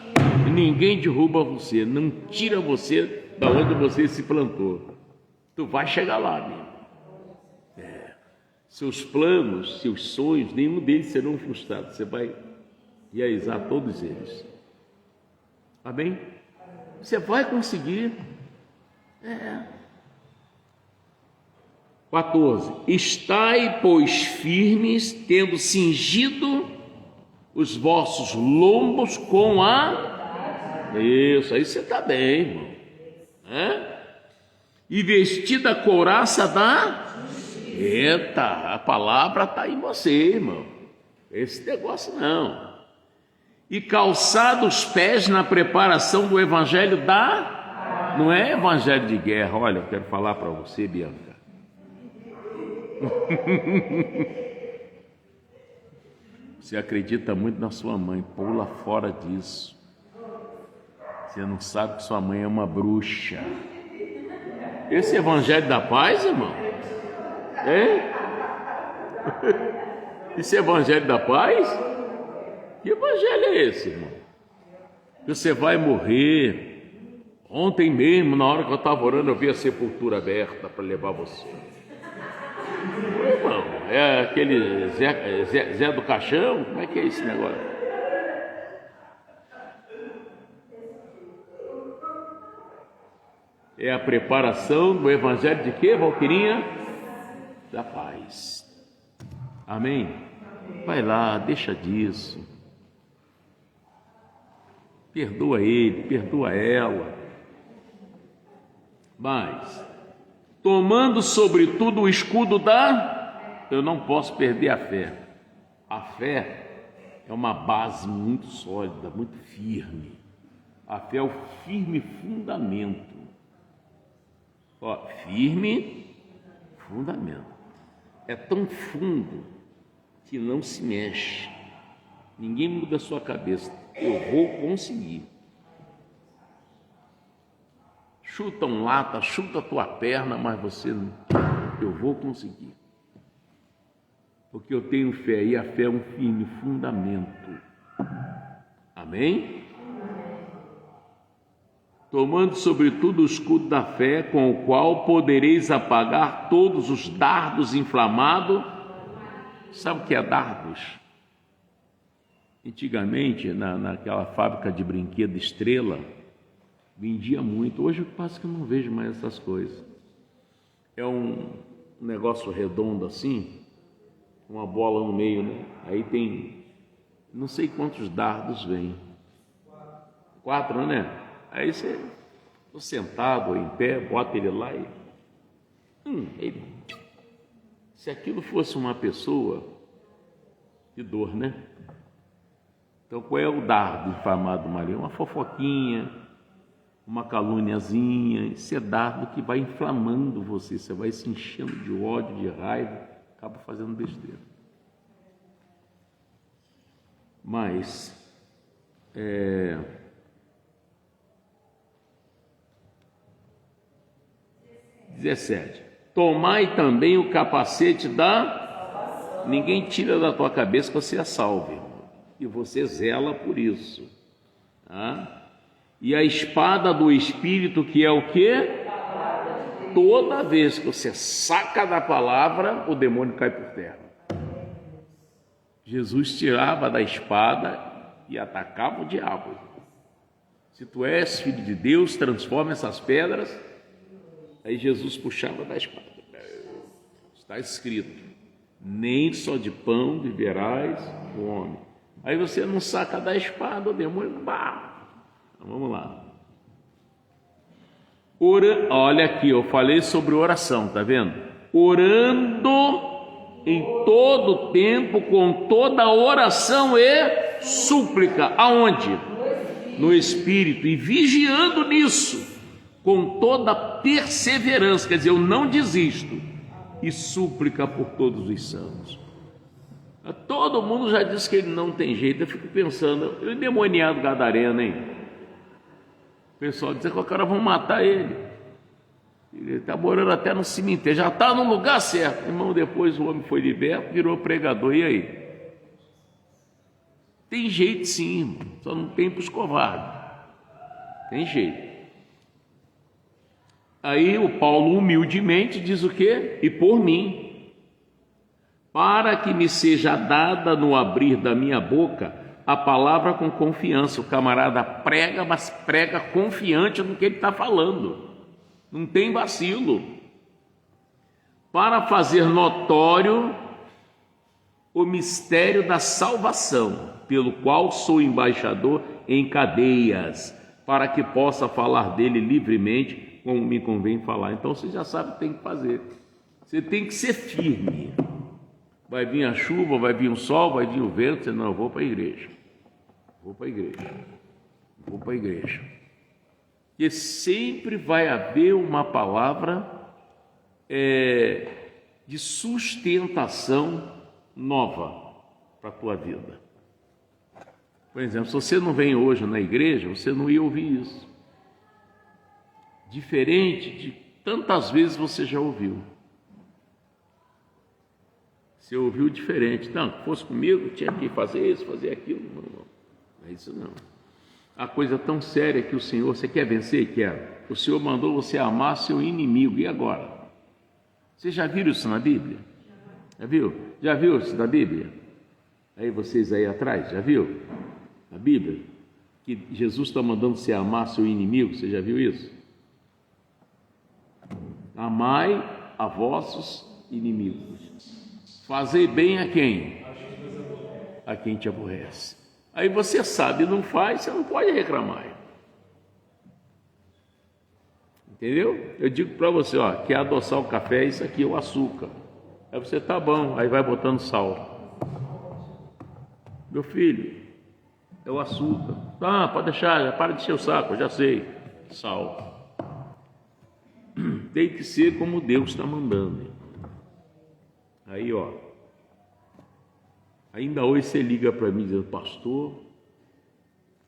Ninguém derruba você, não tira você da onde você se plantou. Tu vai chegar lá, amigo. Seus planos, seus sonhos, nenhum deles serão frustrados. Você vai realizar todos eles. Amém? Você vai conseguir. 14. Estai, pois, firmes, tendo cingido os vossos lombos com a... Isso, aí você está bem, irmão. e vestida a couraça da... Eita, a palavra está em você, irmão. Esse negócio não. E calçado os pés na preparação do evangelho da... Não é evangelho de guerra. Olha, eu quero falar para você, Bianca. Você acredita muito na sua mãe, pula fora disso. Você não sabe que sua mãe é uma bruxa. Esse evangelho da paz, irmão? É? Esse evangelho da paz? Que evangelho é esse, irmão? Você vai morrer. Ontem mesmo, na hora que eu estava orando, eu vi a sepultura aberta para levar você. Irmão, é aquele Zé do Caixão? Como é que é esse negócio? É a preparação do evangelho de quê, Valquirinha? Da paz. Amém? Vai lá, deixa disso. Perdoa ele, perdoa ela. Mas, tomando sobretudo o escudo da... Eu não posso perder a fé. A fé é uma base muito sólida, muito firme. A fé é o firme fundamento. Ó, firme fundamento. É tão fundo que não se mexe. Ninguém muda a sua cabeça. Eu vou conseguir. Chuta um lata, chuta a tua perna, mas você não. Eu vou conseguir. Porque eu tenho fé e a fé é um firme fundamento. Amém? Tomando sobretudo o escudo da fé, com o qual podereis apagar todos os dardos inflamados. Sabe o que é dardos? Antigamente, naquela fábrica de brinquedo Estrela, vendia muito. Hoje eu quase que não vejo mais essas coisas. É um negócio redondo assim, uma bola no meio, né? Aí tem não sei quantos dardos vêm. 4, né? Aí você, tô sentado ou em pé, bota ele lá e... Se aquilo fosse uma pessoa, que dor, né? Então, qual é o dardo inflamado, Maria? Uma fofoquinha, uma caluniazinha. Isso é dardo que vai inflamando você. Você vai se enchendo de ódio, de raiva, acaba fazendo besteira. Mas, 17. Tomai também o capacete da... Ninguém tira da tua cabeça que você é salvo, e você zela por isso. Tá? E a espada do Espírito, que é o quê? Toda vez que você saca da palavra, o demônio cai por terra. Jesus tirava da espada e atacava o diabo. Se tu és filho de Deus, transforma essas pedras. Aí Jesus puxava da espada. Está escrito: nem só de pão viverás o homem. Aí você não saca da espada, o demônio... Vamos lá. Olha aqui, eu falei sobre oração, tá vendo? Orando em todo tempo, com toda oração e súplica. Aonde? No Espírito. E vigiando nisso, com toda perseverança, quer dizer, eu não desisto, e súplica por todos os santos. Todo mundo já disse que ele não tem jeito. Eu fico pensando, o endemoniado gadareno, hein? O pessoal diz que o cara vão matar ele. Ele está morando até no cemitério, já está no lugar certo. Irmão, depois o homem foi liberto, virou pregador, e aí? Tem jeito sim, irmão. Só não tem para os covardes. Tem jeito. Aí o Paulo humildemente diz o quê? E por mim, para que me seja dada no abrir da minha boca a palavra com confiança. O camarada prega, mas prega confiante no que ele está falando. Não tem vacilo. Para fazer notório o mistério da salvação, pelo qual sou embaixador em cadeias, para que possa falar dele livremente como me convém falar. Então você já sabe o que tem que fazer. Você tem que ser firme. Vai vir a chuva, vai vir o sol, vai vir o vento. Você não, eu vou para a igreja. Vou para a igreja. Vou para a igreja. Porque sempre vai haver uma palavra de sustentação nova para a tua vida. Por exemplo, se você não vem hoje na igreja, você não ia ouvir isso. Diferente de tantas vezes você já ouviu. Você ouviu diferente. Não, se fosse comigo, tinha que fazer isso, fazer aquilo. Não, não é isso não. A coisa tão séria que o Senhor, você quer vencer? Quer. O Senhor mandou você amar seu inimigo. E agora? Vocês já viram isso na Bíblia? Já viu? Já viu isso na Bíblia? Aí vocês aí atrás, já viu? Na Bíblia? Que Jesus está mandando você amar seu inimigo. Você já viu isso? Amai a vossos inimigos. Fazei bem a quem? A quem te aborrece. Aí você sabe, não faz, você não pode reclamar. Entendeu? Eu digo para você, ó, quer adoçar o café, isso aqui é o açúcar. Aí você tá bom, aí vai botando sal. Meu filho, é o açúcar. Ah, pode deixar, já para de encher o saco, eu já sei. Sal. Tem que ser como Deus está mandando. Aí, ó. Ainda hoje você liga para mim dizendo, pastor,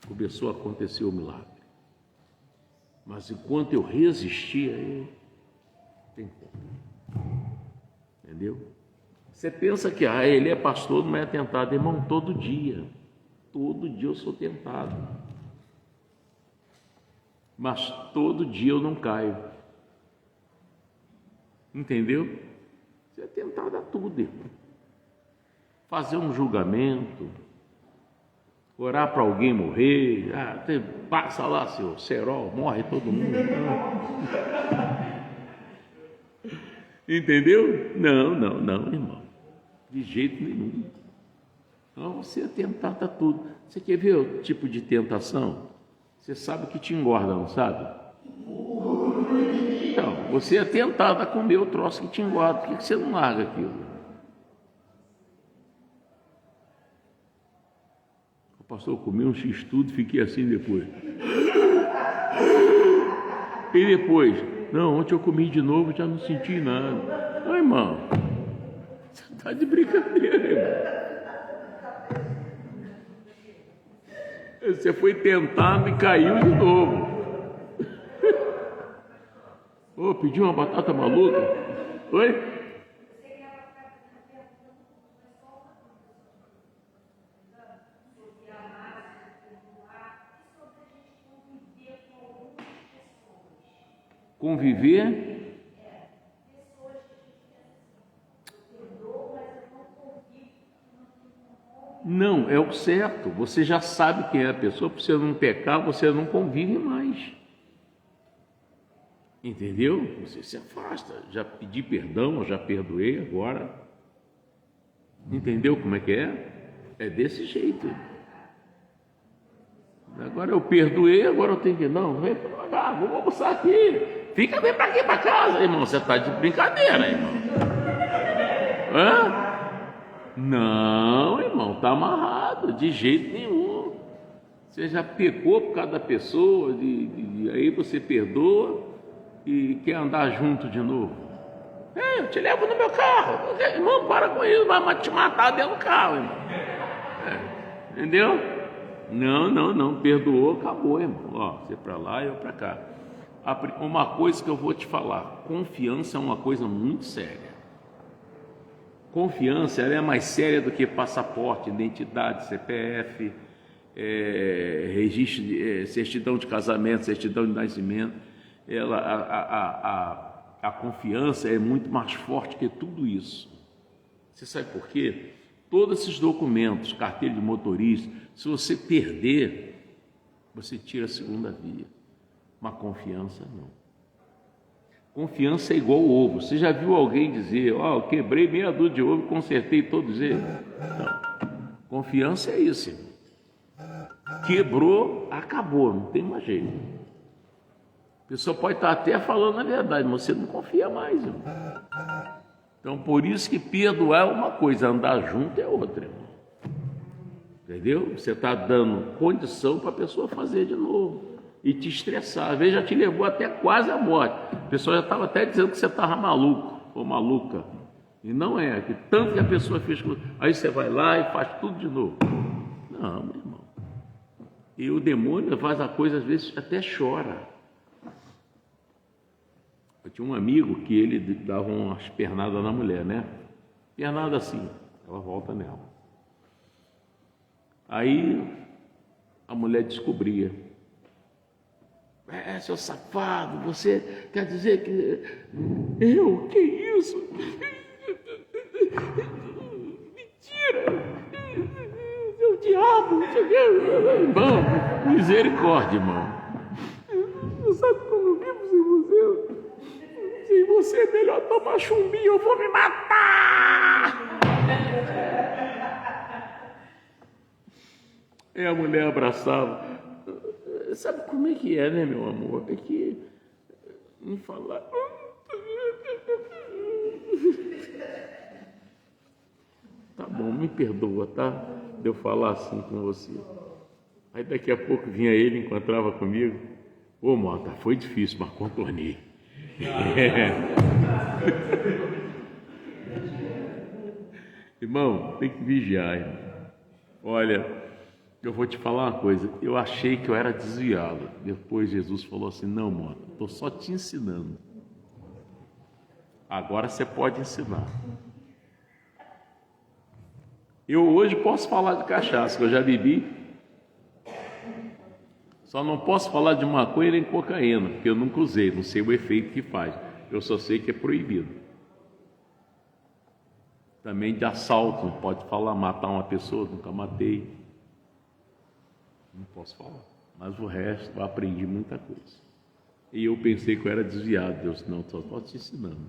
começou a acontecer o milagre. Mas enquanto eu resistia a ele, tem como. Entendeu? Você pensa que ele é pastor, não é tentado. Irmão, todo dia eu sou tentado. Mas todo dia eu não caio. Entendeu? Você é tentado a tudo, irmão. Fazer um julgamento, orar para alguém morrer, passa lá seu cerol, morre todo mundo. Entendeu? Não, irmão. De jeito nenhum. Então você é tentado a tudo. Você quer ver o tipo de tentação? Você sabe que te engorda, não sabe? Então, você é tentado a comer o troço que te engorda. Por que você não larga aquilo? Pastor, eu comi um x-tudo e fiquei assim depois. E depois? Não, ontem eu comi de novo e já não senti nada. Não, irmão, você está de brincadeira, irmão. Você foi tentado e caiu de novo. Pediu uma batata maluca? Oi? Conviver? Não, é o certo. Você já sabe quem é a pessoa, para você não pecar, você não convive mais. Entendeu? Você se afasta. Já pedi perdão, eu já perdoei agora. Entendeu como é que é? É desse jeito. Agora eu perdoei, agora eu tenho que... Não, vem para cá, vamos almoçar aqui. Fica bem para aqui, para casa, irmão. Você está de brincadeira, irmão. Não, irmão, está amarrado, de jeito nenhum. Você já pecou por causa da pessoa, aí você perdoa e quer andar junto de novo. Eu te levo no meu carro. Irmão, para com isso, vai te matar dentro do carro, irmão. Entendeu? Não, perdoou, acabou, irmão. Ó, você para lá e eu para cá. Uma coisa que eu vou te falar, confiança é uma coisa muito séria. Confiança, ela é mais séria do que passaporte, identidade, CPF, registro, certidão de casamento, certidão de nascimento. A confiança é muito mais forte que tudo isso. Você sabe por quê? Todos esses documentos, carteira de motorista, se você perder, você tira a segunda via. Mas confiança não. Confiança é igual ovo. Você já viu alguém dizer, eu quebrei meia dúzia de ovo e consertei todos eles? Não. Confiança é isso, irmão. Quebrou, acabou, não tem mais jeito. A pessoa pode estar até falando a verdade, mas você não confia mais, irmão. Então, por isso que perdoar é uma coisa, andar junto é outra, irmão. Entendeu? Você está dando condição para a pessoa fazer de novo e te estressar. Às vezes já te levou até quase à morte. A pessoa já estava até dizendo que você estava maluco ou maluca. E não é, que tanto que a pessoa fez. Aí você vai lá e faz tudo de novo. Não, meu irmão. E o demônio faz a coisa, às vezes até chora. Eu tinha um amigo que ele dava umas pernadas na mulher, né? Pernada assim, ela volta nela. Aí a mulher descobria. Seu safado, você quer dizer que... Eu? Que isso? Mentira! Seu diabo! Irmão, misericórdia, irmão. Você sabe como eu vivo sem você? Sem você é melhor tomar chumbinho, eu vou me matar! E a mulher abraçava. Sabe como é que é, né, meu amor? É que não falar. Tá bom, me perdoa, tá? De eu falar assim com você. Aí daqui a pouco vinha ele, encontrava comigo. Ô, Mota, foi difícil, mas contornei. Irmão, tem que vigiar, irmão. Olha, eu vou te falar uma coisa. Eu achei que eu era desviado. Depois Jesus falou assim: não, Mota, estou só te ensinando. Agora você pode ensinar. Eu hoje posso falar de cachaça, que eu já bebi. Só não posso falar de maconha nem cocaína, porque eu nunca usei, não sei o efeito que faz. Eu só sei que é proibido. Também de assalto, não pode falar, matar uma pessoa, nunca matei. Não posso falar. Mas o resto, eu aprendi muita coisa. E eu pensei que eu era desviado. Deus, não, só estou te ensinando.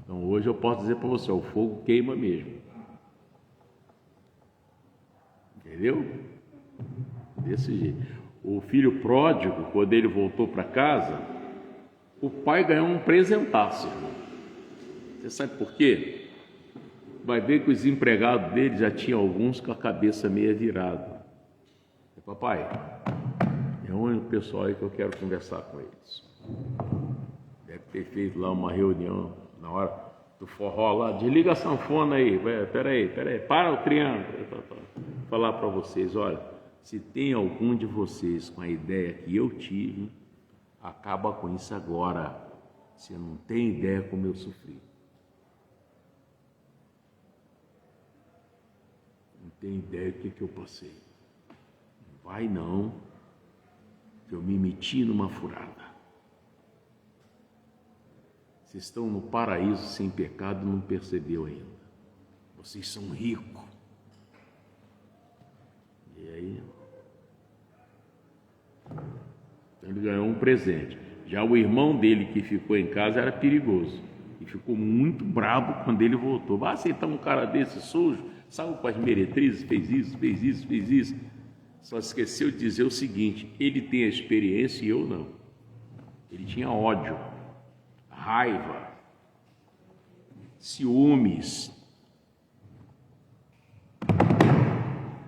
Então hoje eu posso dizer para você, o fogo queima mesmo. Entendeu? Desse jeito. O filho pródigo, quando ele voltou para casa, o pai ganhou um presentaço. Você sabe por quê? Vai ver que os empregados dele já tinham alguns com a cabeça meia virada. Papai, é o único pessoal aí que eu quero conversar com eles. Deve ter feito lá uma reunião na hora do forró lá. Desliga a sanfona aí, peraí, para o triângulo. Falar para vocês, olha, se tem algum de vocês com a ideia que eu tive, acaba com isso agora. Você não tem ideia como eu sofri. Não tem ideia do que eu passei. Não vai não, que eu me meti numa furada. Vocês estão no paraíso sem pecado e não percebeu ainda. Vocês são ricos. E aí, ele ganhou um presente. Já o irmão dele que ficou em casa era perigoso. E ficou muito bravo quando ele voltou. Vai aceitar um cara desse sujo? Saiu com as meretrizes, fez isso. Só esqueceu de dizer o seguinte: ele tem a experiência e eu não. Ele tinha ódio, raiva, ciúmes.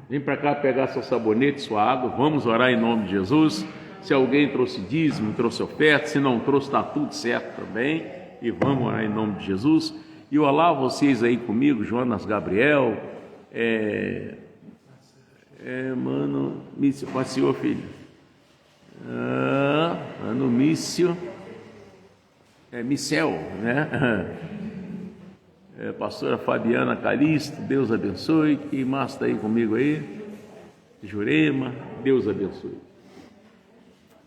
Vem para cá pegar seu sabonete, sua água, vamos orar em nome de Jesus. Se alguém trouxe dízimo, trouxe oferta, se não trouxe, está tudo certo também. E vamos orar em nome de Jesus. E olá vocês aí comigo, Jonas Gabriel, mano, Mício, passeou, filho. Mano, Mício, Micel, né? Pastora Fabiana Calixto, Deus abençoe. Quem mais está aí comigo aí? Jurema, Deus abençoe.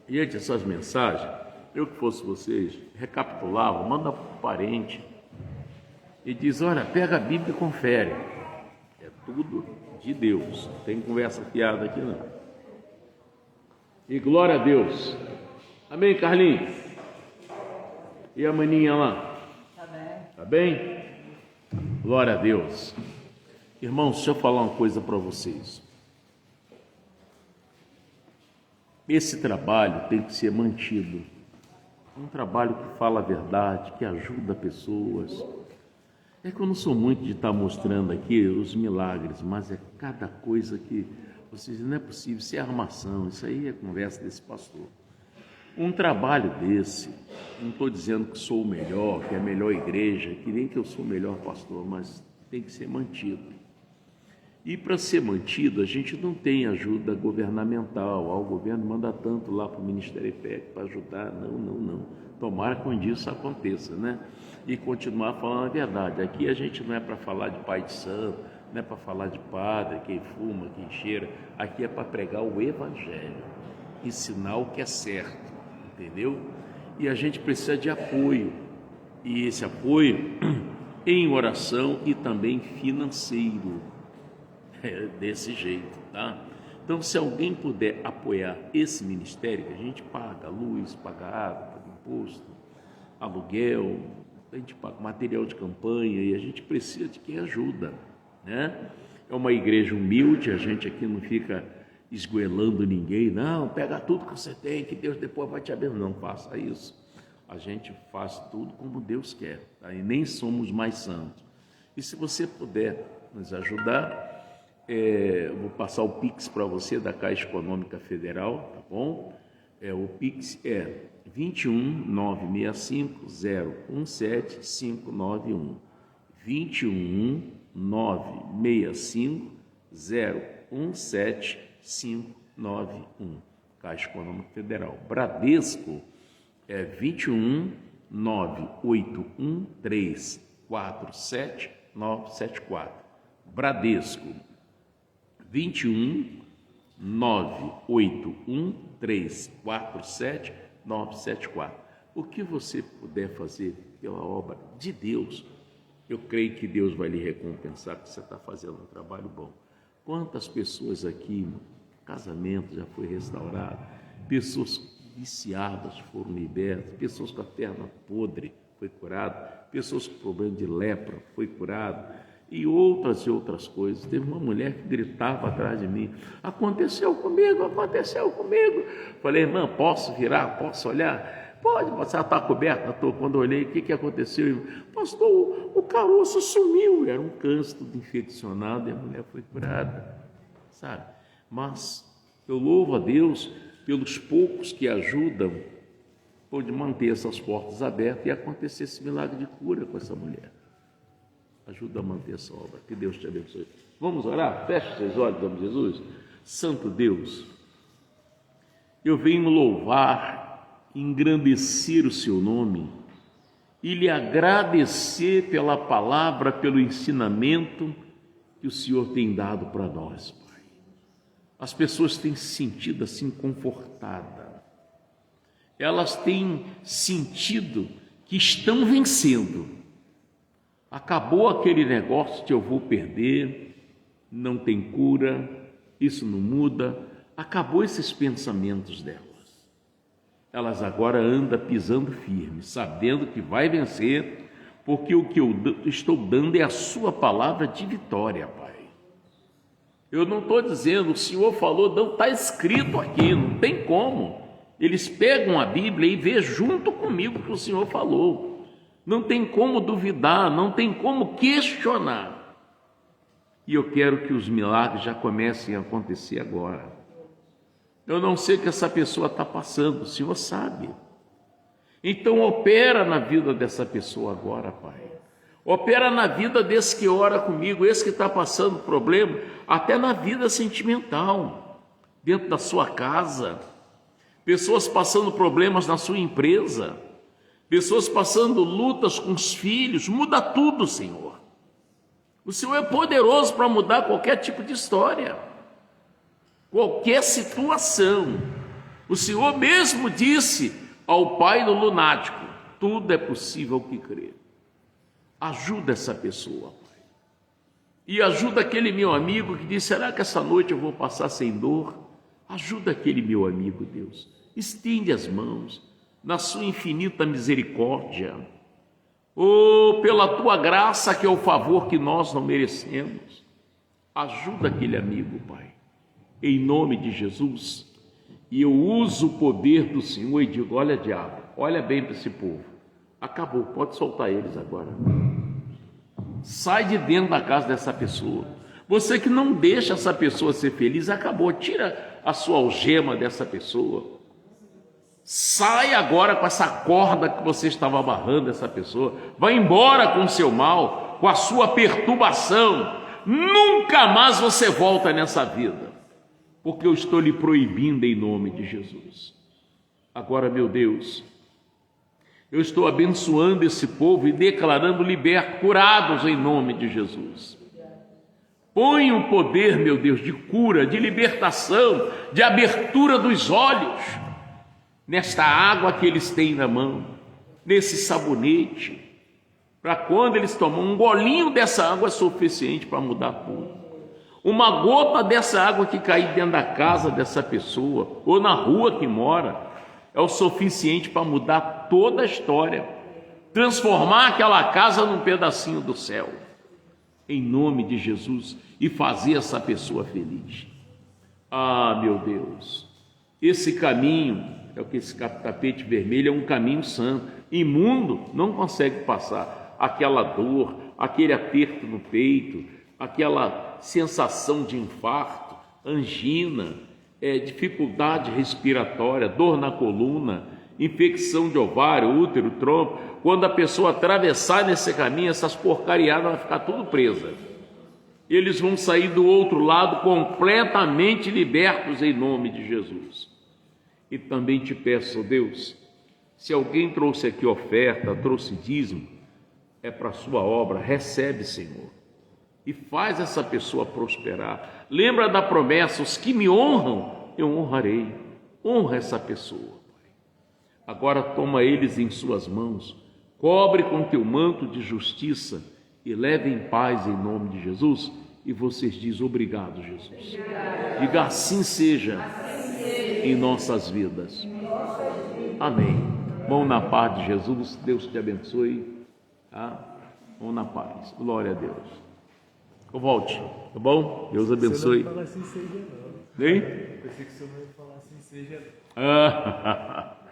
E antes dessas mensagens, eu que fosse vocês, recapitulava, manda para o parente e diz: olha, pega a Bíblia e confere. É tudo de Deus, não tem conversa fiada aqui não. E glória a Deus. Amém, Carlinhos? E a maninha lá? Tá bem? Glória a Deus. Irmãos, deixa eu falar uma coisa para vocês. Esse trabalho tem que ser mantido. um trabalho que fala a verdade, que ajuda pessoas. É que eu não sou muito de estar mostrando aqui os milagres, mas é cada coisa que vocês não é possível, isso é armação, isso aí é conversa desse pastor. Um trabalho desse, não estou dizendo que sou o melhor, que é a melhor igreja, que nem que eu sou o melhor pastor, mas tem que ser mantido. E para ser mantido, a gente não tem ajuda governamental, o governo manda tanto lá para o Ministério IPEC para ajudar, não. Tomara que um dia isso aconteça, né? E continuar falando a verdade. Aqui a gente não é para falar de pai de santo, não é para falar de padre, quem fuma, quem cheira, aqui é para pregar o evangelho, ensinar o que é certo, entendeu? E a gente precisa de apoio, e esse apoio em oração e também financeiro, desse jeito, tá? Então, se alguém puder apoiar esse ministério, que a gente paga luz, paga água, paga imposto, aluguel, a gente paga material de campanha, e a gente precisa de quem ajuda, né? É uma igreja humilde, a gente aqui não fica esgoelando ninguém, não, pega tudo que você tem, que Deus depois vai te abençoar, não faça isso. A gente faz tudo como Deus quer, tá? E nem somos mais santos. E se você puder nos ajudar, eu vou passar o Pix para você da Caixa Econômica Federal, tá bom? O Pix é 21 965 017 591. 21 965 017 591. Caixa Econômica Federal. Bradesco é 21 981 347 974. Bradesco 21 981 347 974. O que você puder fazer pela obra de Deus, eu creio que Deus vai lhe recompensar, porque você está fazendo um trabalho bom. Quantas pessoas aqui, casamento já foi restaurado, pessoas viciadas foram libertas, pessoas com a perna podre foi curado, pessoas com problema de lepra foi curado, e outras coisas. Teve uma mulher que gritava atrás de mim, aconteceu comigo. Falei, irmã, posso virar, posso olhar? Pode, você está coberta? Quando eu olhei, o que aconteceu? Pastor, o caroço sumiu, era um câncer tudo infeccionado, e a mulher foi curada, sabe? Mas eu louvo a Deus pelos poucos que ajudam, pode manter essas portas abertas e acontecer esse milagre de cura com essa mulher. Ajuda a manter essa obra. Que Deus te abençoe. Vamos orar? Feche seus olhos, em nome de Jesus. Santo Deus, eu venho louvar, engrandecer o seu nome e lhe agradecer pela palavra, pelo ensinamento que o Senhor tem dado para nós, Pai. As pessoas têm se sentido assim confortadas. Elas têm sentido que estão vencendo. Acabou aquele negócio de eu vou perder, não tem cura, isso não muda. Acabou esses pensamentos delas. Elas agora andam pisando firme, sabendo que vai vencer, porque o que eu estou dando é a sua palavra de vitória, Pai. Eu não estou dizendo, o Senhor falou, não está escrito aqui, não tem como. Eles pegam a Bíblia e vê junto comigo o que o Senhor falou. Não tem como duvidar, não tem como questionar. E eu quero que os milagres já comecem a acontecer agora. Eu não sei o que essa pessoa está passando, o Senhor sabe. Então opera na vida dessa pessoa agora, Pai. Opera na vida desse que ora comigo, esse que está passando problema, até na vida sentimental, dentro da sua casa. Pessoas passando problemas na sua empresa. Pessoas passando lutas com os filhos, muda tudo, Senhor. O Senhor é poderoso para mudar qualquer tipo de história, qualquer situação. O Senhor mesmo disse ao pai do lunático, tudo é possível ao que crer. Ajuda essa pessoa, Pai. E ajuda aquele meu amigo que disse, será que essa noite eu vou passar sem dor? Ajuda aquele meu amigo, Deus. Estende as mãos na sua infinita misericórdia, pela tua graça, que é o favor que nós não merecemos. Ajuda aquele amigo, Pai, em nome de Jesus. E eu uso o poder do Senhor e digo, olha, diabo, Olha bem para esse povo. Acabou, pode soltar eles agora. Sai de dentro da casa dessa pessoa. Você que não deixa essa pessoa ser feliz, acabou. Tira a sua algema dessa pessoa. Sai agora com essa corda que você estava amarrando essa pessoa. Vai embora com o seu mal, com a sua perturbação. Nunca mais você volta nessa vida, porque eu estou lhe proibindo em nome de Jesus. Agora, meu Deus, eu estou abençoando esse povo e declarando libertos, curados em nome de Jesus. Põe um poder, meu Deus, de cura, de libertação, de abertura dos olhos, nesta água que eles têm na mão, nesse sabonete, para quando eles tomam um golinho dessa água é suficiente para mudar tudo. Uma gota dessa água que cair dentro da casa dessa pessoa, ou na rua que mora, é o suficiente para mudar toda a história, transformar aquela casa num pedacinho do céu, em nome de Jesus, e fazer essa pessoa feliz. Ah, meu Deus, esse caminho, é o que esse tapete vermelho é um caminho santo, imundo não consegue passar. Aquela dor, aquele aperto no peito, aquela sensação de infarto, angina, dificuldade respiratória, dor na coluna, infecção de ovário, útero, trompa. Quando a pessoa atravessar nesse caminho, essas porcariadas vão ficar tudo presas. Eles vão sair do outro lado completamente libertos em nome de Jesus. E também te peço, Deus, se alguém trouxe aqui oferta, trouxe dízimo, é para a sua obra, recebe, Senhor, e faz essa pessoa prosperar. Lembra da promessa: os que me honram, eu honrarei. Honra essa pessoa, Pai. Agora toma eles em suas mãos, cobre com teu manto de justiça e leve em paz em nome de Jesus. E vocês dizem: obrigado, Jesus. Diga: assim seja em nossas vidas. Amém. Vão na paz de Jesus, Deus te abençoe. Vão na paz, glória a Deus. Volte, tá bom? Deus abençoe. Você não fala assim seja não. Hein? Pensei que você não ia falar assim seja não.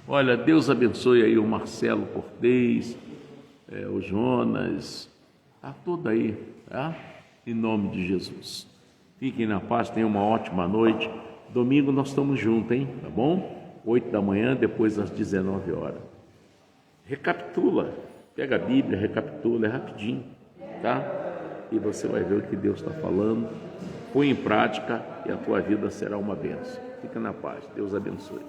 Olha, Deus abençoe aí o Marcelo Cortez, o Jonas, tudo aí, tá? Em nome de Jesus. Fiquem na paz, tenham uma ótima noite. Domingo nós estamos juntos, hein? Tá bom? 8 da manhã, depois às 19 horas. Recapitula, pega a Bíblia, recapitula, é rapidinho, tá? E você vai ver o que Deus está falando, põe em prática e a tua vida será uma bênção. Fica na paz, Deus abençoe.